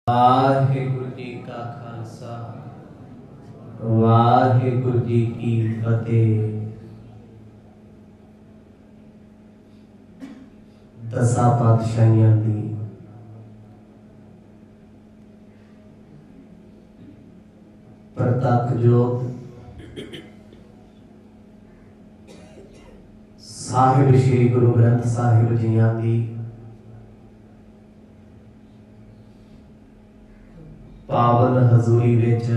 वाहिगुरु जी का खालसा वाहिगुरु जी की फतेह। दसा पातशाहियां दी प्रतख जोत साहिब श्री गुरु ग्रंथ साहिब जियां दी पावन हजूरी विच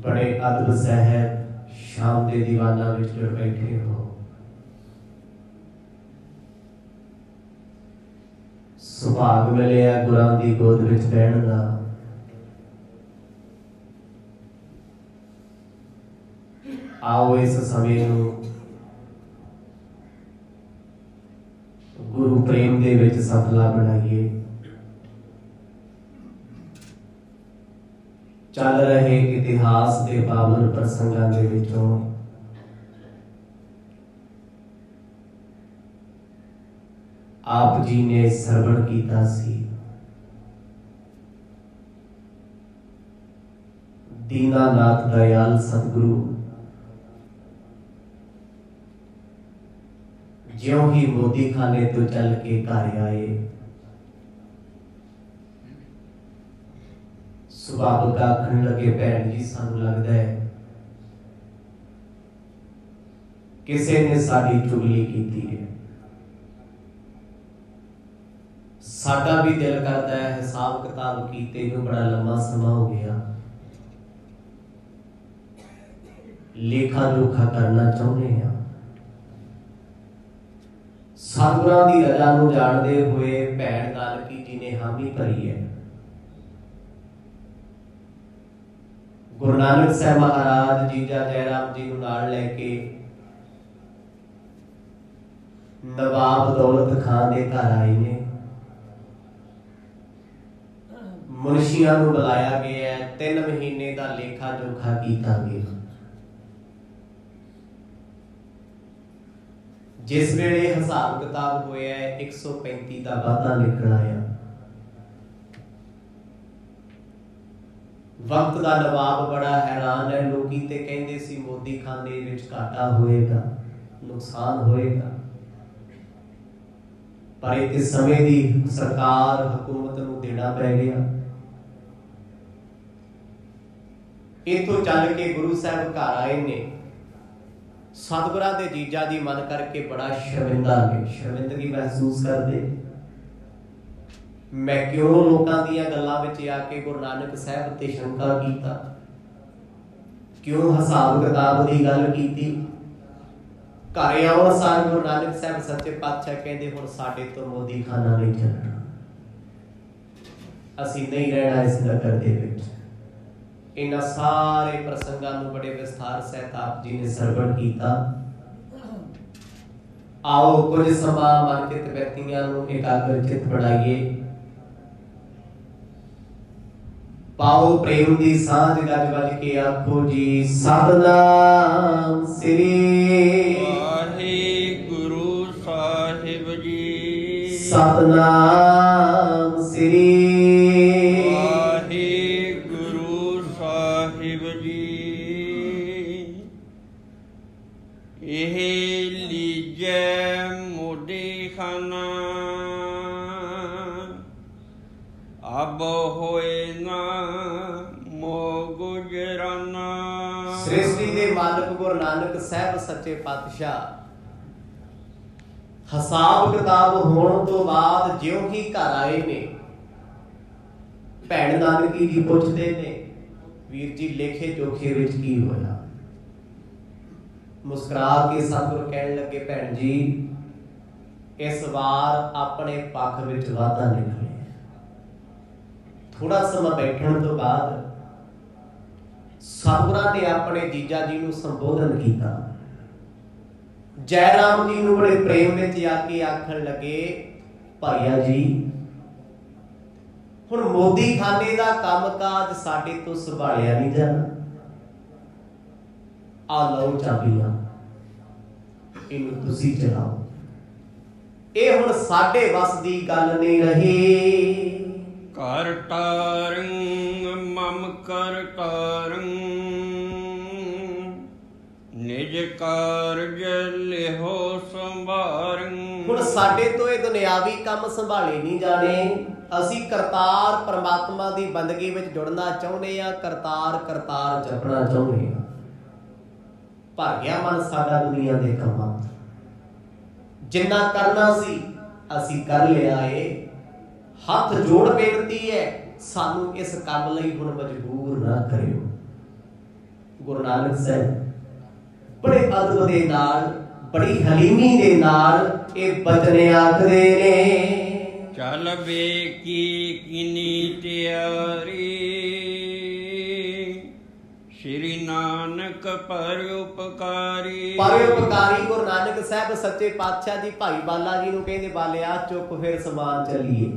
बड़े अदब सहत शाम के दीवाना विच बैठे हो। सुभाग मिले गुरां दी गोद विच बहण दा। आओ इस समय नूं गुरु प्रेम दे विच सफला बनाइए। चल रहे इतिहास के पावन प्रसंगां दे विचों आप जी ने सरवण कीता सी। दीनानाथ दयाल सतगुरु ज्यों ही मोदी खाने तो चल के घर आए, सुभाग आखन लगे भैन जी सानू लगता है किसी ने साडी चुगली की है। साडा भी दिल करता है हिसाब किताब कीते नूं बड़ा लंबा समा हो गया, लेखा जोखा करना चाहुंदे हैं। सतगुरां दी रजा नूं जाणदे होए भैन नानकी जी ने हामी भरी है। गुरु नानक साहब महाराज जीजा जयराम जी नाल लेके नवाब दौलत खान के घर आए ने। मुंशियां नूं बुलाया गया है, 3 महीने का लेखा जोखा कीता गया। जिस वेले हिसाब किताब होया 135 का वाधा निकल आया। वक्त का नवाब बड़ा हैरान है। लोग ते कहंदे सी मोदी खाने विच घाटा होएगा, नुकसान होएगा, पर इस समय दी सरकार हुकूमत नूं देना पै गया। इथों चल के गुरु साहब घर आए ने। सतगुरां दे जीजा जी मन करके बड़ा शर्मिंदा ने, शर्मिंदगी महसूस करते। मैं क्यों लोगों दियां गल्लां विच आके गुरु नानक साहब ते शंका कीता, क्यों हिसाब किताब की गल कीती। घर आउण सार गुरु नानक साहब सच्चे पातशाह कहंदे हुण साडे तो मोदी खाना नहीं चलना, असीं नहीं रहना इस नगर दे विच। इन्हां सारे प्रसंगां नूं बड़े विस्तार सहित आप जी ने सरवण कीता। आओ कुछ समा मनकित व्यक्तियां नूं एकाग्रचित बनाइए। पाओ प्रेम दी सांझ गज बज के आखो जी सतनाम श्री वाहिगुरु साहिब जी। सतनाम श्री वाहिगुरु साहिब जी। एह लीजे मोदी खाना अब होए ना मो गुजराना। सृष्टि दे मालिक गुरु नानक साहब सच्चे पातशाह हिसाब किताब होने तो बाद ज्यों ही घर आए ने, भैन नानकी जी पुछते ने वीर जी लेखे जोखे विच की होया। मुस्कुरा के सतगुरु कहने लगे भैन जी इस बार अपने पक्ष विच वाधा निकले। थोड़ा समा बैठने तो बाद सतगुरां ने अपने जीजा जी नूं संबोधन किया। जयराम जी नूं बड़े प्रेम में आके आखन लगे भाईया जी हुण मोदी खाने का काम काज साडे तो संभालिया नहीं जाना। आ लो चाबियां, इनू तुसी चलाओ। ਇਹ ਹੁਣ ਸਾਡੇ ਵੱਸ ਦੀ ਗੱਲ ਨਹੀਂ ਰਹੀ। ਕਰ ਤਾਰੰ ਮਮ ਕਰ ਤਾਰੰ ਨਿਜ ਕਾਰਜ ਲਿਹੋ ਸੰਭਾਰੰ। ਹੁਣ ਸਾਡੇ ਤੋਂ ਇਹ ਦੁਨਿਆਵੀ ਕੰਮ ਸੰਭਾਲੇ ਨਹੀਂ ਜਾਣੇ। ਅਸੀਂ ਕਰਤਾਰ ਪਰਮਾਤਮਾ ਦੀ ਬੰਦਗੀ ਵਿੱਚ ਜੁੜਨਾ ਚਾਹੁੰਦੇ ਆ, ਕਰਤਾਰ ਕਰਤਾਰ ਜਪਣਾ ਚਾਹੁੰਦੇ ਆ। ਭਰ ਗਿਆ ਮਨ ਸਾਡਾ ਦੁਨੀਆ ਦੇ ਕੰਮਾਂ। ਜਿੰਨਾ ਕਰਨਾ ਸੀ ਅਸੀਂ ਕਰ ਲਿਆ ਏ। ਹੱਥ ਜੋੜ ਬੇਨਤੀ ਹੈ, ਸਾਨੂੰ ਇਸ ਕੰਮ ਲਈ ਹੁਣ ਮਜਬੂਰ ਨਾ ਕਰਿਓ। ਗੁਰੂ ਨਾਨਕ ਸਾਹਿਬ ਬੜੇ ਅਦਬ ਦੇ ਨਾਲ, ਬੜੀ ਹਲੀਮੀ ਦੇ ਨਾਲ ਇਹ ਬਚਨ ਆਖਦੇ ਨੇ। ਚੱਲ ਵੇ ਕੀ ਕਿਨੀ ਤਿਆਰੀ ਸ਼੍ਰੀ ਨਾਨਕ ਪਰ ਉਪਕਾਰੀ। ਪਰ ਉਪਕਾਰੀ ਗੁਰੂ ਨਾਨਕ ਸਾਹਿਬ ਸੱਚੇ ਪਾਤਸ਼ਾਹ ਜੀ ਭਾਈ ਬਾਲਾ ਜੀ ਨੂੰ ਕਹਿੰਦੇ, ਬਾਲਿਆ ਚੁੱਪ ਫਿਰ ਸਮਾਨ ਚੱਲੀਏ।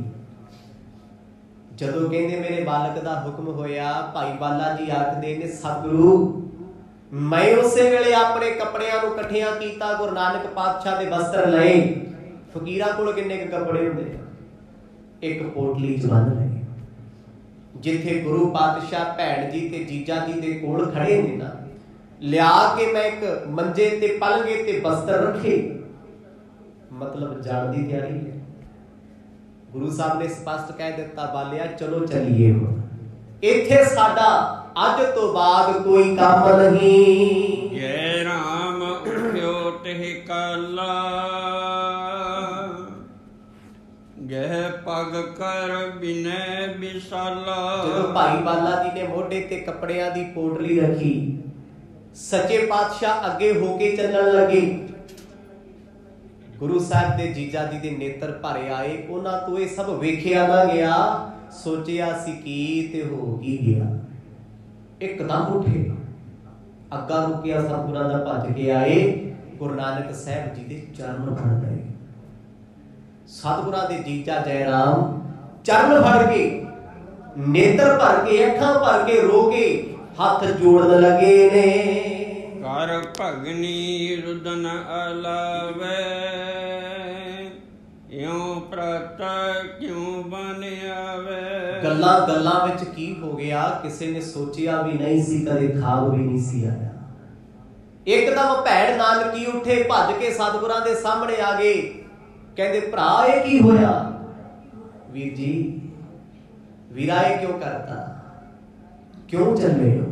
ਜਦੋਂ ਕਹਿੰਦੇ ਮੇਰੇ ਬਾਲਕ ਦਾ ਹੁਕਮ ਹੋਇਆ, ਭਾਈ ਬਾਲਾ ਜੀ ਆਖਦੇ ਨੇ, ਸਤਿਗੁਰੂ ਮੈਂ ਉਸੇ ਵੇਲੇ ਆਪਣੇ ਕੱਪੜਿਆਂ ਨੂੰ ਇਕੱਠਿਆਂ ਕੀਤਾ, ਗੁਰੂ ਨਾਨਕ ਪਾਤਸ਼ਾਹ ਦੇ ਵਸਤਰ ਲਏ। ਫਕੀਰਾਂ ਕੋਲ ਕਿੰਨੇ ਕੁ ਕੱਪੜੇ ਹੁੰਦੇ, ਇੱਕ ਪੋਟਲੀ ਚ ਬੰਨ ਲਏ। ਜਿੱਥੇ ਗੁਰੂ ਪਾਤਸ਼ਾਹ ਭੈਣ ਜੀ ਤੇ ਜੀਜਾ ਜੀ ਦੇ ਕੋਲ ਖੜੇ ਨੇ ਨਾ, ਲਿਆ ਕੇ ਮੈਂ ਇੱਕ ਮੰਜੇ ਤੇ ਪਲੰਗੇ ਤੇ ਬਸਤਰ ਰੱਖੇ। ਮਤਲਬ ਜਾਣ ਦੀ ਤਿਆਰੀ ਹੈ। ਗੁਰੂ ਸਾਹਿਬ ਨੇ ਸਪਸ਼ਟ ਕਹਿ ਦਿੱਤਾ, ਬਾਲਿਆ ਚਲੋ ਚੱਲੀਏ। ਹੁਣ ਇੱਥੇ ਸਾਡਾ ਅੱਜ ਤੋਂ ਬਾਅਦ ਕੋਈ ਕੰਮ ਨਹੀਂ। ਜੈ ਰਾਮ ਉਠਿਓ ਤਿਹ ਕਾਲਾ ਗਹਿ ਪਗ ਕਰ ਬਿਨੈ ਵਿਸਾਲਾ। ਜਦੋਂ ਭਾਈ ਬਾਲਾ ਜੀ ਨੇ ਮੋਢੇ ਤੇ ਕੱਪੜਿਆਂ ਦੀ ਪੋਟਲੀ ਰੱਖੀ, ਸੱਚੇ ਪਾਤਸ਼ਾਹ ਅੱਗੇ ਹੋ ਕੇ ਚੱਲਣ ਲੱਗੇ। ਗੁਰੂ ਸਾਹਿਬ ਦੇ ਜੀਜਾ ਜੀ ਦੇ ਨੇਤਰ ਭਰੇ ਆਏ। ਉਹਨਾਂ ਤੋਂ ਇਹ ਸਭ ਵੇਖਿਆ ਨਾ ਗਿਆ। ਸੋਚਿਆ ਸੀ ਕੀ ਤੇ ਹੋ ਕੀ ਗਿਆ। ਇੱਕਦਮ ਉੱਠੇ, ਅੱਗਾ ਰੁਕਿਆ, ਸਤਿਗੁਰਾਂ ਦਾ ਭੱਜ ਕੇ ਆਏ। ਗੁਰੂ ਨਾਨਕ ਸਾਹਿਬ ਜੀ ਦੇ ਚਰਨ ਫੜ ਲਏ। ਸਤਿਗੁਰਾਂ ਦੇ ਜੀਜਾ ਜੈ ਰਾਮ ਚਰਨ ਫੜ ਕੇ, ਨੇਤਰ ਭਰ ਕੇ, ਅੱਖਾਂ ਭਰ ਕੇ ਰੋ ਕੇ ਹੱਥ ਜੋੜਨ ਲੱਗੇ ਨੇ। ਕਰ ਭਗਨੀ ਰੁਦਨ ਅਲਾਵੇ ਇਉ ਪ੍ਰਤ ਕਿਉ ਬਨ ਆਵੇ। ਗੱਲਾਂ ਗੱਲਾਂ ਵਿੱਚ ਕੀ ਹੋ ਗਿਆ, ਕਿਸੇ ਨੇ ਸੋਚਿਆ ਵੀ ਨਹੀਂ ਸੀ, ਕਦੇ ਖਾਬ ਵੀ ਨਹੀਂ ਸੀ ਆਇਆ। ਇੱਕਦਮ ਭੈਣ ਨਾਨਕੀ ਉੱਠੇ, ਭੱਜ ਕੇ ਸਤਿਗੁਰਾਂ ਦੇ ਸਾਹਮਣੇ ਆ ਗਏ। ਕਹਿੰਦੇ, ਭਰਾ ਇਹ ਕੀ ਹੋਇਆ? ਵੀਰ ਜੀ, ਵੀਰਾ ਇਹ ਕਿਉਂ ਕਰਤਾ, ਕਿਉਂ ਚੱਲੇ ਹੋ,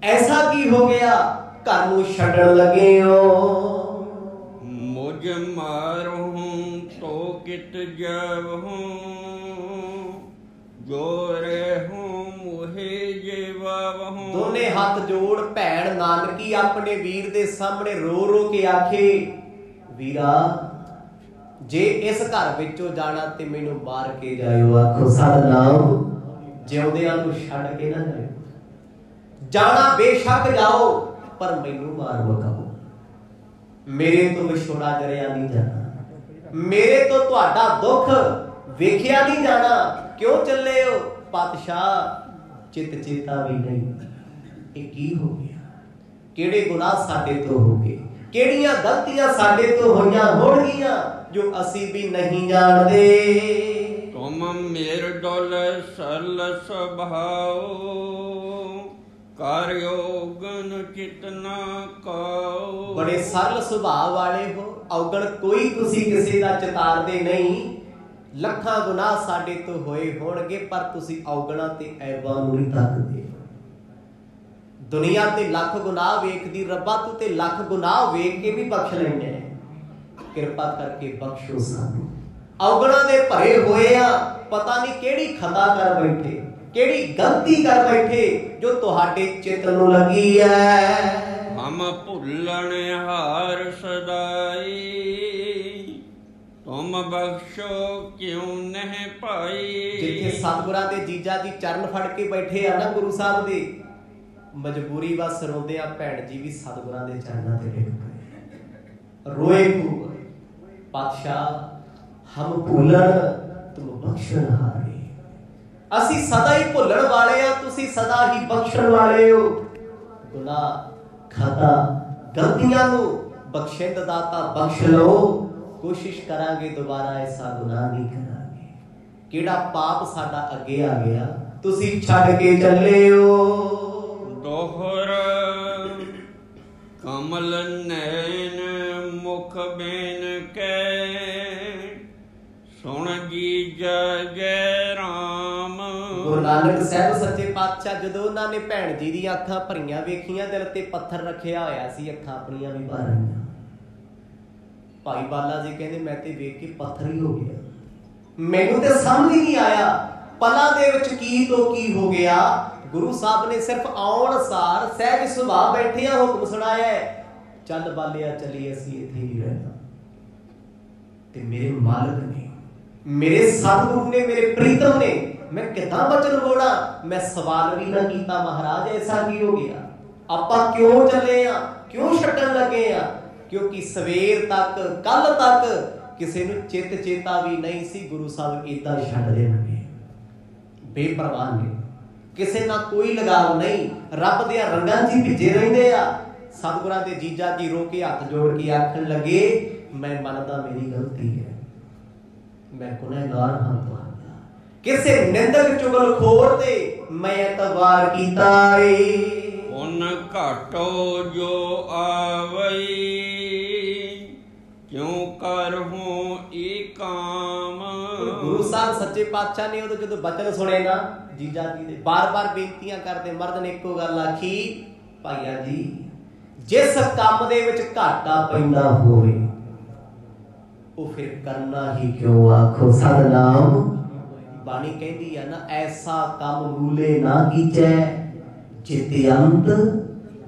ਐਸਾ ਕੀ ਹੋ ਗਿਆ, ਘਰ ਨੂੰ ਛੱਡਣ ਲੱਗੇ ਹੋ? ਮੁਝ ਮਾਰੂੰ ਤੋ ਕਿਤ ਜਾਵਹੂੰ ਜੋ ਰਹਿੂੰ ਮੁਹੇ ਜੀਵਾਵਹੂੰ। ਦੋਨੇ ਹੱਥ ਜੋੜ ਭੈਣ ਨਾਨਕੀ ਆਪਣੇ ਵੀਰ ਦੇ ਸਾਹਮਣੇ ਰੋ ਰੋ ਕੇ ਆਖੇ, ਵੀਰਾ ਜੇ ਇਸ ਘਰ ਵਿੱਚੋਂ ਜਾਣਾ ਤੇ ਮੈਨੂੰ ਮਾਰ ਕੇ ਜਾਇਓ। ਆਖੋ ਸਤਿਨਾਮ, ਜਿਉਂਦਿਆਂ ਨੂੰ ਛੱਡ ਕੇ ਨਾ ਜਾਇਓ। ਜਾਣਾ ਬੇਸ਼ੱਕ ਜਾਓ, ਪਰ ਮੈਨੂੰ ਮਾਰ ਮੁਕਾਓ। ਮੇਰੇ ਤੋਂ ਵਿਛੋੜਾ ਜਰਿਆ ਨਹੀਂ ਜਾਣਾ, ਮੇਰੇ ਤੋਂ ਤੁਹਾਡਾ ਦੁੱਖ ਵੇਖਿਆ ਨਹੀਂ ਜਾਣਾ। ਕਿਉਂ ਚੱਲੇ ਹੋ ਪਾਤਸ਼ਾਹ? ਚਿਤ ਚੇਤਾ ਵੀ ਨਹੀਂ। ਇਹ ਕੀ ਹੋ ਗਿਆ? ਕਿਹੜੇ ਗੁਨਾਹ ਸਾਡੇ ਤੋਂ ਹੋ ਗਏ, ਕਿਹੜੀਆਂ ਗਲਤੀਆਂ ਸਾਡੇ ਤੋਂ ਹੋਈਆਂ ਹੋਣਗੀਆਂ ਜੋ ਅਸੀਂ ਵੀ ਨਹੀਂ ਜਾਣਦੇ। ਤੁਮ ਮੇਰ ਡੋਲ ਸਰਲ ਸੁਭਾਉ ਕਾਰਿਓਗਨ ਚਿਤਨਾ ਕਾਉ। ਬੜੇ ਸਰਲ ਸੁਭਾਅ ਵਾਲੇ ਹੋ, ਔਗਣ ਕੋਈ ਤੁਸੀਂ ਕਿਸੇ ਦਾ ਚਿਤਾਰਦੇ ਨਹੀਂ। ਲੱਖਾਂ ਗੁਨਾਹ ਸਾਡੇ ਤੋਂ ਹੋਏ ਹੋਣਗੇ, ਪਰ ਤੁਸੀਂ ਔਗਣਾਂ ਤੇ ਐਬਾਂ ਨੂੰ ਨਹੀਂ ਤੱਕਦੇ। ਦੁਨੀਆ ਤੇ ਲੱਖ ਗੁਨਾਹ ਵੇਖਦੀ, ਰੱਬਾ ਤੂੰ ਤੇ ਲੱਖ ਗੁਨਾਹ ਵੇਖ ਕੇ ਵੀ ਬਖਸ਼ ਲੈਂਦੇ ਨੇ। ਕਿਰਪਾ ਕਰਕੇ ਬਖਸ਼ੋ ਸਾਨੂੰ। ਔਗਣਾਂ ਦੇ ਭਰੇ ਹੋਏ ਆ, ਪਤਾ ਨਹੀਂ ਕਿਹੜੀ ਖਤਾ ਕਰ ਬੈਠੇ, ਕਿਹੜੀ ਗਲਤੀ ਕਰ ਬੈਠੇ ਜੋ ਤੁਹਾਡੇ ਚਿੱਤ ਨੂੰ ਲੱਗੀ ਹੈ। ਹਮ ਭੁੱਲਣ ਹਾਰ ਸਦਾਈ ਤੁਮ ਬਖਸ਼ੋ ਕਿਉਂ ਨਹੀਂ ਪਾਈ। ਜਿੱਥੇ ਸਤਿਗੁਰਾਂ ਦੇ ਜੀਜਾ ਜੀ ਚਰਨ ਫੜ ਕੇ ਬੈਠੇ ਆ ਨਾ ਗੁਰੂ ਸਾਹਿਬ ਦੇ, ਮਜਬੂਰੀ ਵਸ ਰੋਂਦੇ ਆ ਭੈਣ ਜੀ ਵੀ ਸਤਿਗੁਰਾਂ ਦੇ ਚਰਨਾਂ ਤੇ ਡਿੱਗ ਪਏ, ਰੋਏ ਖੂਬ, ਪਾਤਸ਼ਾਹ ਹਮ ਭੁੱਲਣ ਤੁਮ ਬਖਸ਼ਣ ਹਾਰੇ। ਅਸੀਂ ਸਦਾ ਹੀ ਭੁੱਲਣ ਵਾਲੇ ਆ, ਤੁਸੀਂ ਸਦਾ ਹੀ ਬਖਸ਼ਣ ਵਾਲੇ ਹੋ। ਗੁਨਾਹ, ਖਤਾ, ਗਲਤੀਆਂ ਨੂੰ ਬਖਸ਼ਿੰਦ ਦਾਤਾ ਬਖਸ਼ ਲਓ। कोशिश करांगे दोबारा ऐसा गुनाह नहीं करांगे। किहड़ा पाप साडा अगे आ गया तुसी छड्ड के चले हो। दोहर कमल नैन मुख बेन कै सुन जी जय जय राम। गुरु नानक साहब सच्चे पातशाह जदों उन्हां ने भैण जी दी अखां भरीਆਂ ਵੇਖੀਆਂ दिल ते पत्थर रखिया होया सी, अखां अपणियां भी भर आईਆਂ। भाई बाला जी कहते मैं ते वेख के पत्थर ही हो गया, मैनू ते समझ ही नहीं आया पलां दे विच की तो की हो गया। गुरु साहब ने सिर्फ आउण सार सहज सुभाव बैठे आ हुक्म सुनाया है, चल बालिया चलिए असीं इत्थे ही रहना। ते मेरे मालिक ने, मेरे सतगुरु ने, मेरे प्रीतम ने, मैं कितना बचन बोला। मैं सवाल भी ना कीता महाराज ऐसा की हो गया, आपां क्यों चले आ, क्यों छड्डण लगे आ। क्योंकि सवेर तक कल तक किसी नूं चित चेता भी नहीं सी गुरु साहब इदां छड्ड देणगे, बेपरवाह ने, किसी ना कोई लगाव नहीं, रब दे रंगां 'च ही भिजे रहिंदे आ। सतगुरां दे जीजा जी रो के हाथ जोड़ के आखण लगे मैं मनदा मेरी गलती है, मैं गुनहगार हां तुहाडा, किसे निंदक चुगलखोर ते मैं एतबार कीता ए। उन घाटो जो आवई क्यों कर हूं ई काम। गुरु साहब सच्चे पातशाह ने उदों जदों बचन सुने ना जीजा जी दे, बार बार बेनतियां करते, मर्द ने इक्को गल आखी भाईया जी जिस काम दे विच घाटा पैंदा होवे वो फिर करना ही क्यों, आखो सतनाम। बाणी कहती है ना ऐसा काम मूले ना कीचै जिते अंत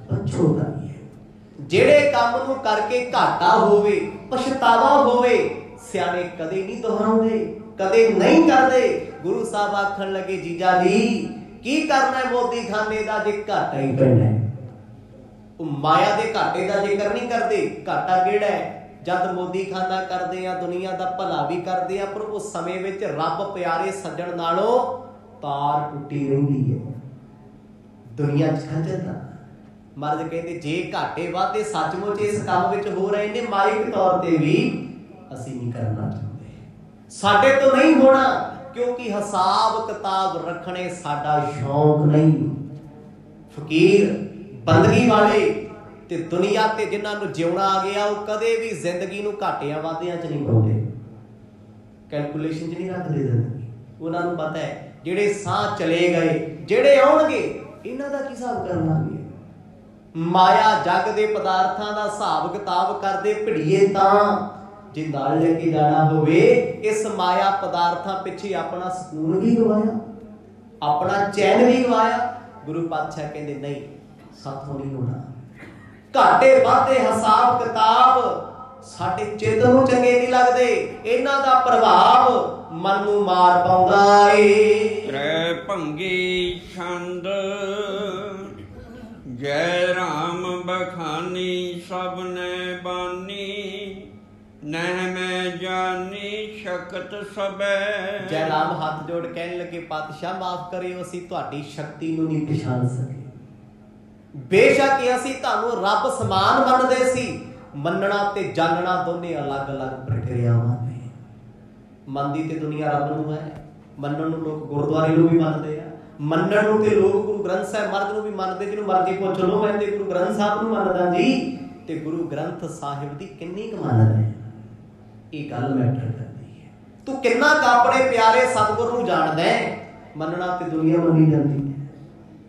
पछोताई है। जेड़े काम नूं करके घाटा होवे पछतावा होवे सियाणे कदे नहीं दोहराउंदे, कदे नहीं करदे। गुरु साहब आखण लगे जीजा जी की करना है मोदी खाने दा जे घाटा ही पैना है। माया दे घाटे दा जिक्र नहीं करदे, घाटा किहड़ा है जद मोदी खाना करदे आ दुनिया दा भला भी करदे आ, पर उस समय विच रब प्यारे सज्जण नालों तार टुटी रहिंदी है दुनिया च खंजदा। मर्द कहते जे घाटे वाधे सचमुच इस काम विच हो रहे ने माइक तौर ते भी असीं नहीं करना चाहते, साडे तो नहीं होना, क्योंकि हिसाब किताब रखने साडा शौक नहीं। फकीर बंदगी वाले ते दुनिया ते जिन्हां नूं जिउणा आ गया वो कदे भी जिंदगी नूं घाटियां वाधियां च नहीं पाउंदे, कैलकुलेशन च नहीं रखदे जिंदगी। उन्हां नूं पता है जिहड़े साह चले गए जिहड़े आउणगे इन्हां दा की हिसाब कर लांगे। माया जग दे पदार्थां दा हिसाब किताब करदे भिड़ीए तां जे नाल लेके जाना होवे इस माया पदार्थां पिछे अपना सकून भी गवाया, अपना चैन भी गवाया। गुरु पातशाह कहंदे नहीं साथों नहीं होना, घाटे वाधे हिसाब किताब साडे चित्त नूं चंगे नहीं लगदे, इन्हां दा प्रभाव मन नूं मार पाउंदा ए। त्रै भंगी छंद जय राम बखानी सबने बानी नह में जानी शक्त सबे। जय राम हाथ जोड़ कहने लगे पातशाह माफ करियो असीं तुहाडी शक्ति नूं नहीं पछाण सके, बेशक असीं तुहानूं रब समान मनदे सी, मनना ते जानना दोने अलग अलग प्रक्रियावां ने। मनदी ते दुनिया रब नूं है, मनण नूं लोग गुरुद्वारे नूं भी मनदे आ, मनण नूं ते लोग गुरु ग्रंथ साहिब मर्द नूं भी मनदे, जिहनूं मर्जी पुੱਛ लओ मैं ते गुरु ग्रंथ साहिब नूं मनदा जी ते गुरु ग्रंथ साहिब दी किन्नी क मनदा है, ये गल मैटर करदी है। तू किन्ना क अपने प्यारे सतगुर नूं जाणदा है, मनना ते दुनिया मनी जांदी है।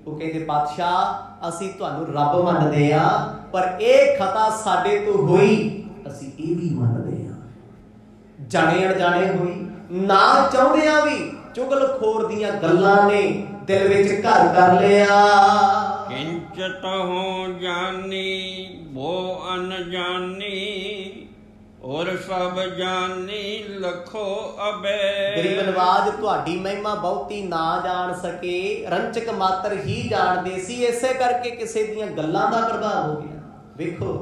वो कहते पातशाह असीं तुहानूं रब मनदे आ, पर ਇਹ ਖਤਾ ਸਾਡੇ ਤੋਂ ਹੋਈ ਅਸੀਂ ਇਹ ਵੀ ਮੰਨਦੇ ਆ, ਜਾਣੇ ਅਣਜਾਣੇ ਹੋਈ ਨਾ ਚਾਹੁੰਦਿਆਂ ਵੀ ਚੁਗਲਖੋਰ ਦੀਆਂ ਗੱਲਾਂ ਨੇ ਦਿਲ ਵਿੱਚ ਘਰ ਕਰ ਲਿਆ। ਕਿੰਚਤ ਹੋ ਜਾਨੀ ਬੋ ਅਨਜਾਨੀ और सब जानी लखो अबे। गरीब नवाज तुहाडी महिमा बहुती ना जान सके, रंचक मात्र ही जानदे सी, इसे करके किसे दियां गल्लां दा प्रभाव हो गया। वेखो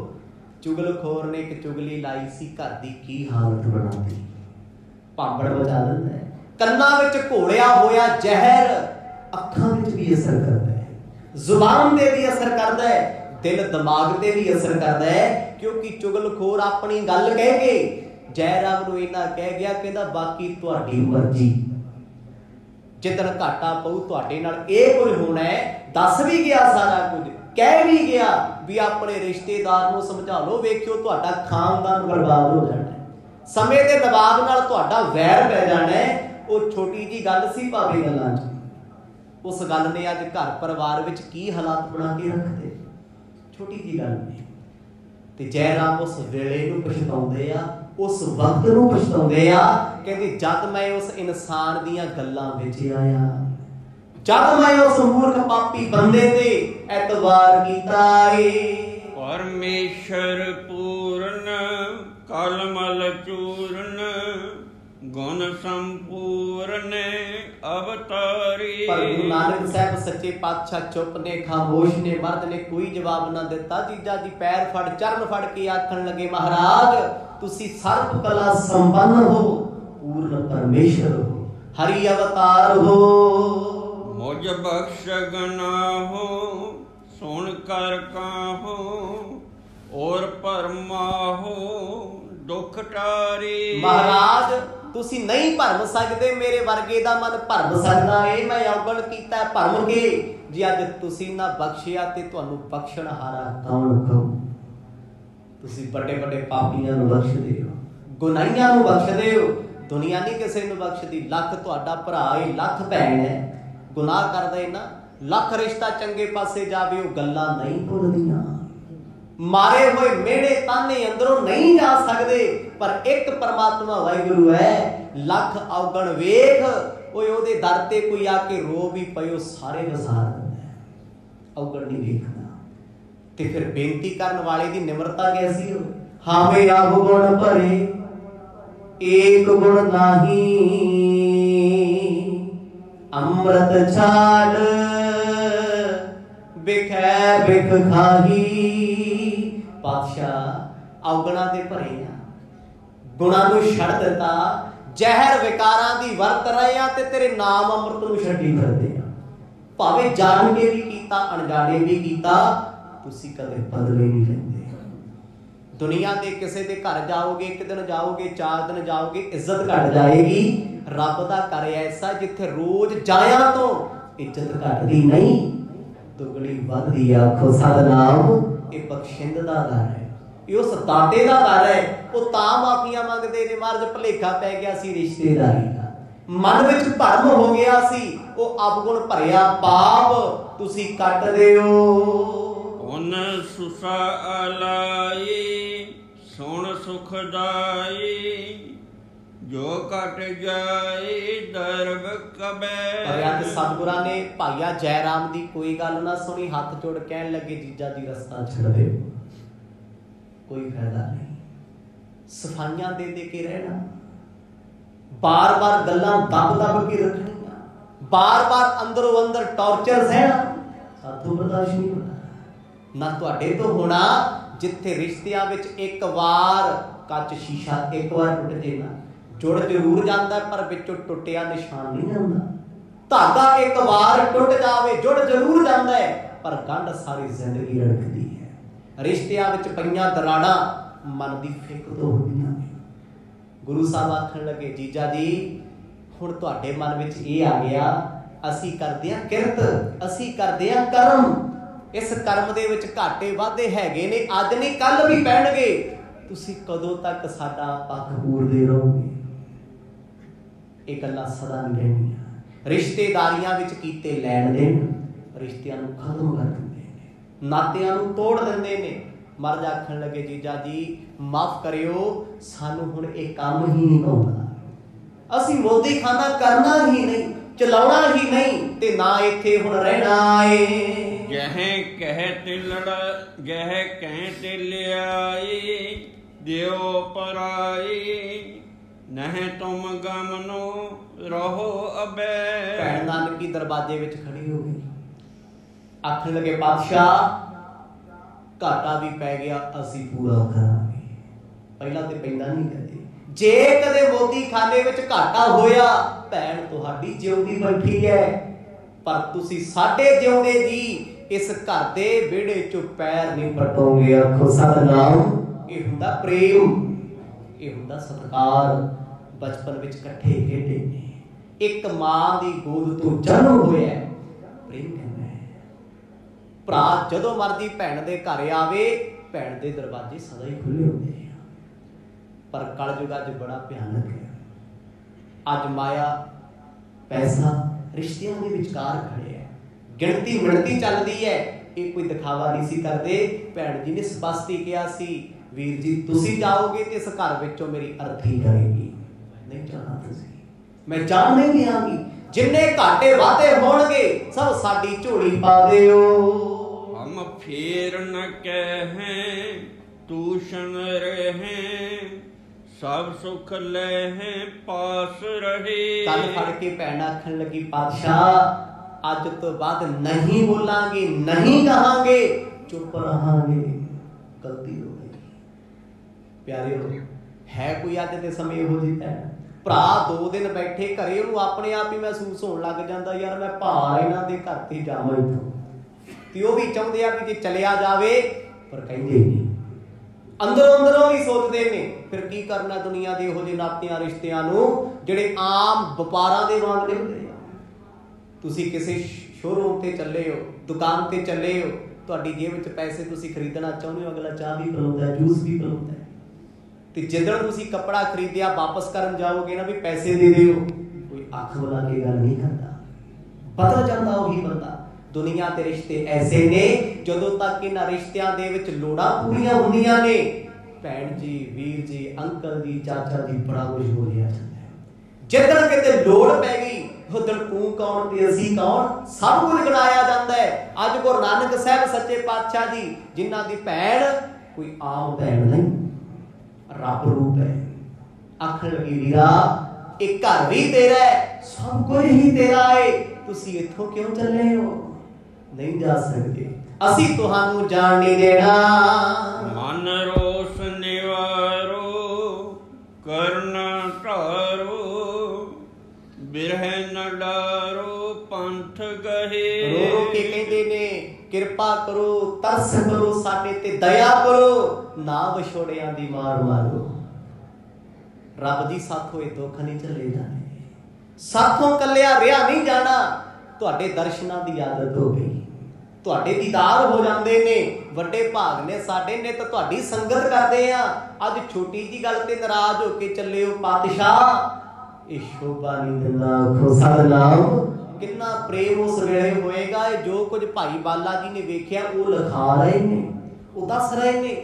चुगलखोर ने एक चुगली लाई सी, घर दी की हालत बनाती, भांबड़ मचा दिंदा है, कन्नां विच घोलिया होया जहर अखां विच भी असर करदा है, जुबान ते भी असर करदा है, दिल दिमाग ते भी असर करता है। क्योंकि चुगलखोर अपनी गल कह के जय राम नूं इन्ना कह गया, कहंदा बाकी तुहाडी मर्जी, जिदन घाटा पऊ तुहाडे नाल इह कुछ होना है। दस भी गया सारा कुछ, कह भी गया भी अपने रिश्तेदार नूं समझा लो, वेखियो तुहाडा खानदान बर्बाद हो जाना है, समय दे नवाब नाल तुहाडा वैर पै जाना है। वो छोटी जी गल सी भावे गल्लां च, उस गल ने अज घर परिवार विच की हालात बना के रखते, छोटी जी गल ने। ते जय राम उस वेले नूं पछताउंदे आ, उस वक्त नूं पछताउंदे आ, कहंदे जद मैं उस इंसान दीयां गल्लां विच आया, जद मैं उस मूर्ख पापी बंदे ते एतवार कीता ए। परमेश्वर पूर्ण कलमल चूर्ण गुण संपूर्ण अवतारी। पर गुरु नानक साहब सच्चे पातशाह चुप ने, खामोश ने, मर्द ने कोई जवाब ना दिता। जीजा जी पैर फड़ चरण फड़ के आखन लगे, महाराज तुसी सर्व कला संपन्न हो, पूर्ण परमेश्वर हो, हरि अवतार हो। मुझ बख्श गना हो सुन कर काहो, और परमा हो दुख टारी। महाराज तुसी नहीं भरम सकते, मेरे वर्गे दा मन भरम सकदा है, मैं अवगण कीता भरम के। जे अज तुसी ना बख्शिया ते तुहानू बख्शण हारा कौन कहू। तुसी बड़े बड़े पापियां नू बख्शदे हो, गुनाहियां नू बख्शदे हो, दुनिया नहीं किसी नू बख्शदी। लख तुहाडा भरा है, लख भैण है, गुनाह करदे ना, लख रिश्ता चंगे पासे जावे, वो गल्लां नहीं भुलदियां। मारे हुए मेड़े ताने अंदरों नहीं जा सकते, पर एक परमात्मा वाहिगुरु है, लख अवगण वेख, ओदे दर ते कोई आके रो भी पयो सारे वसार दिंदा है, अवगण नहीं देखदा। ते फिर बेनती करन वाले दी निमरता कैसी हो। हावे अवगुण भरे एक गुण नाही, अमृत छाड़ बिखै बिख खाही। पातशाह अवगुणा दे भरे आ, गुणा नूं छड़ दिता, जहर विकारां दी वरत रहे आ ते तेरे नाम अमृत नूं छड्डी फिरदे आ। भावें जान के भी कीता, अणजाणे भी कीता, तुसी कदे बदले नहीं लैंदे। दुनिया दे किसे दे घर जाओगे, एक दिन जाओगे, 4 दिन जाओगे, इज्जत घट जाएगी। रब दा घर ऐसा जिथे रोज जाया तो इज्जत घटदी नहीं, दुगनी वधदी। आखो सतनाम, ये बख्शिंद दा घर है, ये उस दाते दा घर है। वो तां माफियां मंगदे ने, महाराज भुलेखा पै गया सी रिश्तेदारी दा, मन विच भरम हो गया सी, वो अवगुण भरिया पाप तुसी कट दिओ। उन सुसा अलाई सुन सुखदाई, जो कट जाए दर्ब कबे। पर अज सतगुरां ने भाईया जय राम दी कोई गल ना सुनी, हाथ जोड़ कहन लगे जीजा जी रस्ता छड़ दे, कोई फायदा नहीं। सफाइयां दे दे के रहना, बार बार गल्लां दब दब के रखनियां, बार बार अंदरों अंदर टॉर्चर सहना, साथों बर्दाश्त नहीं होना। ना तुहाडे तो होना, जिथे रिश्तियां विच एक वार कच शीशा एक बार टुट जे ना, जुड़ जरूर जाता पर विचों टुटिया निशान नहीं आंदा। धागा एक बार टुट जावे, जुड़ जरूर जाता है, पर गंढ सारी जिंदगी रड़कदी है। रिश्तियां विच पईयां दराड़ां मन दी फिक तो होंदियां ने। गुरु साहब आखण लगे, जीजा जी हुण तुहाडे मन विच इह आ गया, असी करदे आ किरत, असी करदे आ कर्म, इस कर्म दे विच घाटे वाधे हैगे ने, अज नहीं कल भी पैणगे, तुसी कदों तक साडा पक्ष पूरदे रहोगे। ये गल्लां सदा नहीं रहणियां। रिश्तेदारियां विच कीते लैण देण रिश्तियां नूं खत्म कर दिंदे ने, नातियां नूं तोड़ दिंदे ने। महाराज आखण लगे, जीजा जी माफ करियो, सानू हुण इह काम ही नहीं आउंदा, असीं मोदी खाना करना ही नहीं, चलाउणा ही नहीं, ते ना इत्थे हुण रहना है। जह कह ते लड़ा, जह कह ते लियाई, दियो पराई, नह तुम गमनो रहो अबे। भैण नानकी दरवाजे विच खड़ी हो गई, आखण लगे, पातशाह घाटा भी पै गया, असीं पूरा करांगे। पहला ते पैंदा नहीं कदे, जे कदे मोदी खाने विच घाटा होया, भैण तुहाडी जिउंदी बैठी है, पर तुसी साडे जिउंदे जी इस घर दे विहड़े चों पैर नहीं पटोगे। आखो सतनाम, ये हुंदा प्रेम, ਇਹ ਹੁੰਦਾ ਸਤਿਕਾਰ। ਬਚਪਨ ਵਿੱਚ ਇਕੱਠੇ ਖੇਡੇ ਨੇ, ਇੱਕ ਮਾਂ ਦੀ ਗੋਦ ਤੋਂ ਜਨਮ ਹੋਇਆ, ਪ੍ਰੇਮ ਕਹਿੰਦਾ ਹੈ। ਭਰਾ ਜਦੋਂ ਮਰਜੀ ਭੈਣ ਦੇ ਘਰ ਆਵੇ, ਭੈਣ ਦੇ ਦਰਵਾਜ਼ੇ ਸਦਾ ਹੀ ਖੁੱਲੇ ਹੁੰਦੇ ਆ। ਪਰ ਕਲਯੁਗ ਅੱਜ ਬੜਾ ਭਿਆਨਕ ਹੈ। ਅੱਜ ਮਾਇਆ, ਪੈਸਾ ਰਿਸ਼ਤਿਆਂ ਦੇ ਵਿਚਕਾਰ ਖੜੇ ਹੈ। ਗਿਣਤੀ ਮਿਣਤੀ ਚੱਲਦੀ ਹੈ। ਇਹ ਕੋਈ ਦਿਖਾਵਾ ਨਹੀਂ ਸੀ ਕਰਦੇ। ਭੈਣ ਜੀ ਨੇ ਸਪਸ਼ਟ ਹੀ ਕਿਹਾ ਸੀ, ਵੀਰ ਜੀ ਤੁਸੀਂ ਜਾਓਗੇ ਤੇ ਇਸ ਘਰ ਵਿੱਚੋਂ ਮੇਰੀ ਅਰਥੀ ਜਾਏਗੀ। ਨਹੀਂ ਜਾਣਾ ਤੁਸੀਂ, ਮੈਂ ਜਾਣ ਨਹੀਂ ਦਿਆਂਗੀ। ਜਿੰਨੇ ਘਾਟੇ ਵਾਧੇ ਹੋਣਗੇ ਸਭ ਸਾਡੀ ਝੋਲੀ ਪਾ ਦਿਓ। ਹਮ ਫੇਰ ਨ ਕਹਿ ਤੂਸ਼ਨ ਰਹੇ, ਸਭ ਸੁਖ ਲੈ ਪਾਸ ਰਹੇ। ਕੱਲ ਫੜ ਕੇ ਭੈਣ ਆਖਣ ਲੱਗੀ, ਪਾਤਸ਼ਾਹ ਅੱਜ ਤੋਂ ਬਾਅਦ ਨਹੀਂ ਬੋਲਾਂਗੇ, ਨਹੀਂ ਕਹਾਂਗੇ, ਚੁੱਪ ਰਹਾਂਗੇ, ਗਲਤੀ ਹੋ ਗਈ। ਪਿਆਰਿਓ, ਹੈ ਕੋਈ ਅੱਜ ਦੇ ਸਮੇਂ ਇਹੋ ਜਿਹੀ ਭੈਣ? ਭਰਾ 2 ਦਿਨ ਬੈਠੇ ਘਰੇ, ਉਹਨੂੰ ਆਪਣੇ ਆਪ ਹੀ ਮਹਿਸੂਸ ਹੋਣ ਲੱਗ ਜਾਂਦਾ, ਯਾਰ ਮੈਂ ਭਾਰ ਇਹਨਾਂ ਦੇ ਘਰ ਤੇ ਜਾਵਾਂ ਇੱਥੋਂ। ਤੇ ਉਹ ਵੀ ਚਾਹੁੰਦੇ ਆ ਕਿ ਜੇ ਚਲਿਆ ਜਾਵੇ, ਪਰ ਕਹਿੰਦੇ ਨਹੀਂ, ਅੰਦਰੋਂ ਵੀ ਸੋਚਦੇ ਨੇ ਫਿਰ ਕੀ ਕਰਨਾ ਦੁਨੀਆ ਦੇ ਇਹੋ ਜਿਹੇ ਨਾਤਿਆਂ ਰਿਸ਼ਤਿਆਂ ਨੂੰ ਜਿਹੜੇ ਆਮ ਵਪਾਰਾਂ ਦੇ ਵਾਂਗ ਹੁੰਦੇ ਆ। ਤੁਸੀਂ ਕਿਸੇ ਸ਼ੋਰੂਮ ਤੇ ਚੱਲੇ ਹੋ, ਦੁਕਾਨ ਤੇ ਚੱਲੇ ਹੋ, ਤੁਹਾਡੀ ਜੇਬ ਵਿੱਚ ਪੈਸੇ, ਤੁਸੀਂ ਖਰੀਦਣਾ ਚਾਹੁੰਦੇ ਹੋ, ਅਗਲਾ ਚਾਹ ਵੀ ਪਿਲਾਉਂਦਾ, ਜੂਸ ਵੀ ਪਿਲਾਉਂਦਾ। ਤੇ ਜਦੋਂ ਤੁਸੀਂ ਕੱਪੜਾ ਖਰੀਦਿਆ ਵਾਪਸ ਕਰਨ ਜਾਓਗੇ ਨਾ ਵੀ ਪੈਸੇ ਦੇ ਦਿਓ, ਕੋਈ ਅੱਖ ਬੁਲਾ ਕੇ ਗੱਲ ਨਹੀਂ ਕਰਦਾ, ਬਦਲ ਜਾਂਦਾ ਉਹੀ ਬੰਦਾ। ਦੁਨੀਆ ਦੇ ਰਿਸ਼ਤੇ ਐਸੇ ਨੇ, ਜਦੋਂ ਤੱਕ ਇਹਨਾਂ ਰਿਸ਼ਤਿਆਂ ਦੇ ਵਿੱਚ ਲੋੜਾਂ ਪੂਰੀਆਂ ਹੁੰਦੀਆਂ ਨੇ, ਭੈਣ ਜੀ, ਵੀਰ ਜੀ, ਅੰਕਲ ਜੀ, ਚਾਚਾ ਜੀ, ਬੜਾ ਕੁਝ ਹੋ ਰਿਹਾ ਜਾਂਦਾ ਹੈ। ਜਿੱਦਣ ਕਿਤੇ ਲੋੜ ਪੈ ਗਈ, ਉਦਣ ਤੂੰ ਕੌਣ ਤੇ ਅਸੀਂ ਕੌਣ, ਸਭ ਕੁਝ ਗਿਣਾਇਆ ਜਾਂਦਾ ਹੈ। ਅੱਜ ਗੁਰੂ ਨਾਨਕ ਸਾਹਿਬ ਸੱਚੇ ਪਾਤਸ਼ਾਹ ਜੀ, ਜਿਨ੍ਹਾਂ ਦੀ ਭੈਣ ਕੋਈ ਆਮ ਭੈਣ ਨਹੀਂ, ਰੱਬ ਰੂਪ ਹੈ, ਆਖਣ ਲੱਗੀ, ਵੀਰਾ ਇਹ ਘਰ ਵੀ ਤੇਰਾ ਹੈ, ਸਭ ਕੁਝ ਹੀ ਤੇਰਾ ਹੈ, ਤੁਸੀਂ ਇੱਥੋਂ ਕਿਉਂ ਚੱਲੇ ਹੋ? ਨਹੀਂ ਜਾ ਸਕਦੇ, ਅਸੀਂ ਤੁਹਾਨੂੰ ਜਾਣ ਨਹੀਂ ਦੇਣਾ। ਮਨ ਰੋਸ ਨਿਵਾਰੋ ਕਰਨ ਢਾਰੋ, ਬਿਰਹਿ ਨ ਡਾਰੋ ਪੰਥ ਗਹੇ। ਰੋ ਕੇ ਕਹਿੰਦੇ ਨੇ, ਕਿਰਪਾ ਕਰੋ, ਤਰਸ ਕਰੋ, ਸਾਡੇ ਤੇ ਦਇਆ ਕਰੋ, ਨਾ ਵਿਛੋੜਿਆਂ ਦੀ ਮਾਰ ਮਾਰੋ। ਰੱਬ ਜੀ, ਸਾਥੋਂ ਇਹ ਦੁੱਖ ਨਹੀਂ ਝੱਲੇ ਜਾਣੇ, ਸਾਥੋਂ ਕੱਲਿਆ ਰਿਹਾ ਨਹੀਂ ਜਾਣਾ। ਤੁਹਾਡੇ ਦਰਸ਼ਨਾਂ ਦੀ ਆਦਤ ਹੋ ਗਈ, ਤੁਹਾਡੇ ਦੀਦਾਰ ਹੋ ਜਾਂਦੇ ਨੇ, ਵੱਡੇ ਭਾਗ ਨੇ ਸਾਡੇ, ਨੇ ਤਾਂ ਤੁਹਾਡੀ ਸੰਗਤ ਕਰਦੇ ਆ। ਅੱਜ ਛੋਟੀ ਜੀ ਗੱਲ ਤੇ ਨਾਰਾਜ਼ ਹੋ ਕੇ ਚੱਲੇ ਹੋ, ਪਾਤਸ਼ਾਹ ਇਹ ਸ਼ੋਭਾ ਨਹੀਂ ਦਿੰਦਾ, ਆਖੋ ਸਤਿਨਾਮ। ਕਿੰਨਾ ਪ੍ਰੇਮ ਉਸ ਵੇਲੇ ਹੋਏਗਾ। ਇਹ ਜੋ ਕੁਝ ਭਾਈ ਬਾਲਾ ਜੀ ਨੇ ਵੇਖਿਆ ਉਹ ਲਿਖਾ ਰਹੇ ਨੇ, ਉਹ ਦੱਸ ਰਹੇ ਨੇ।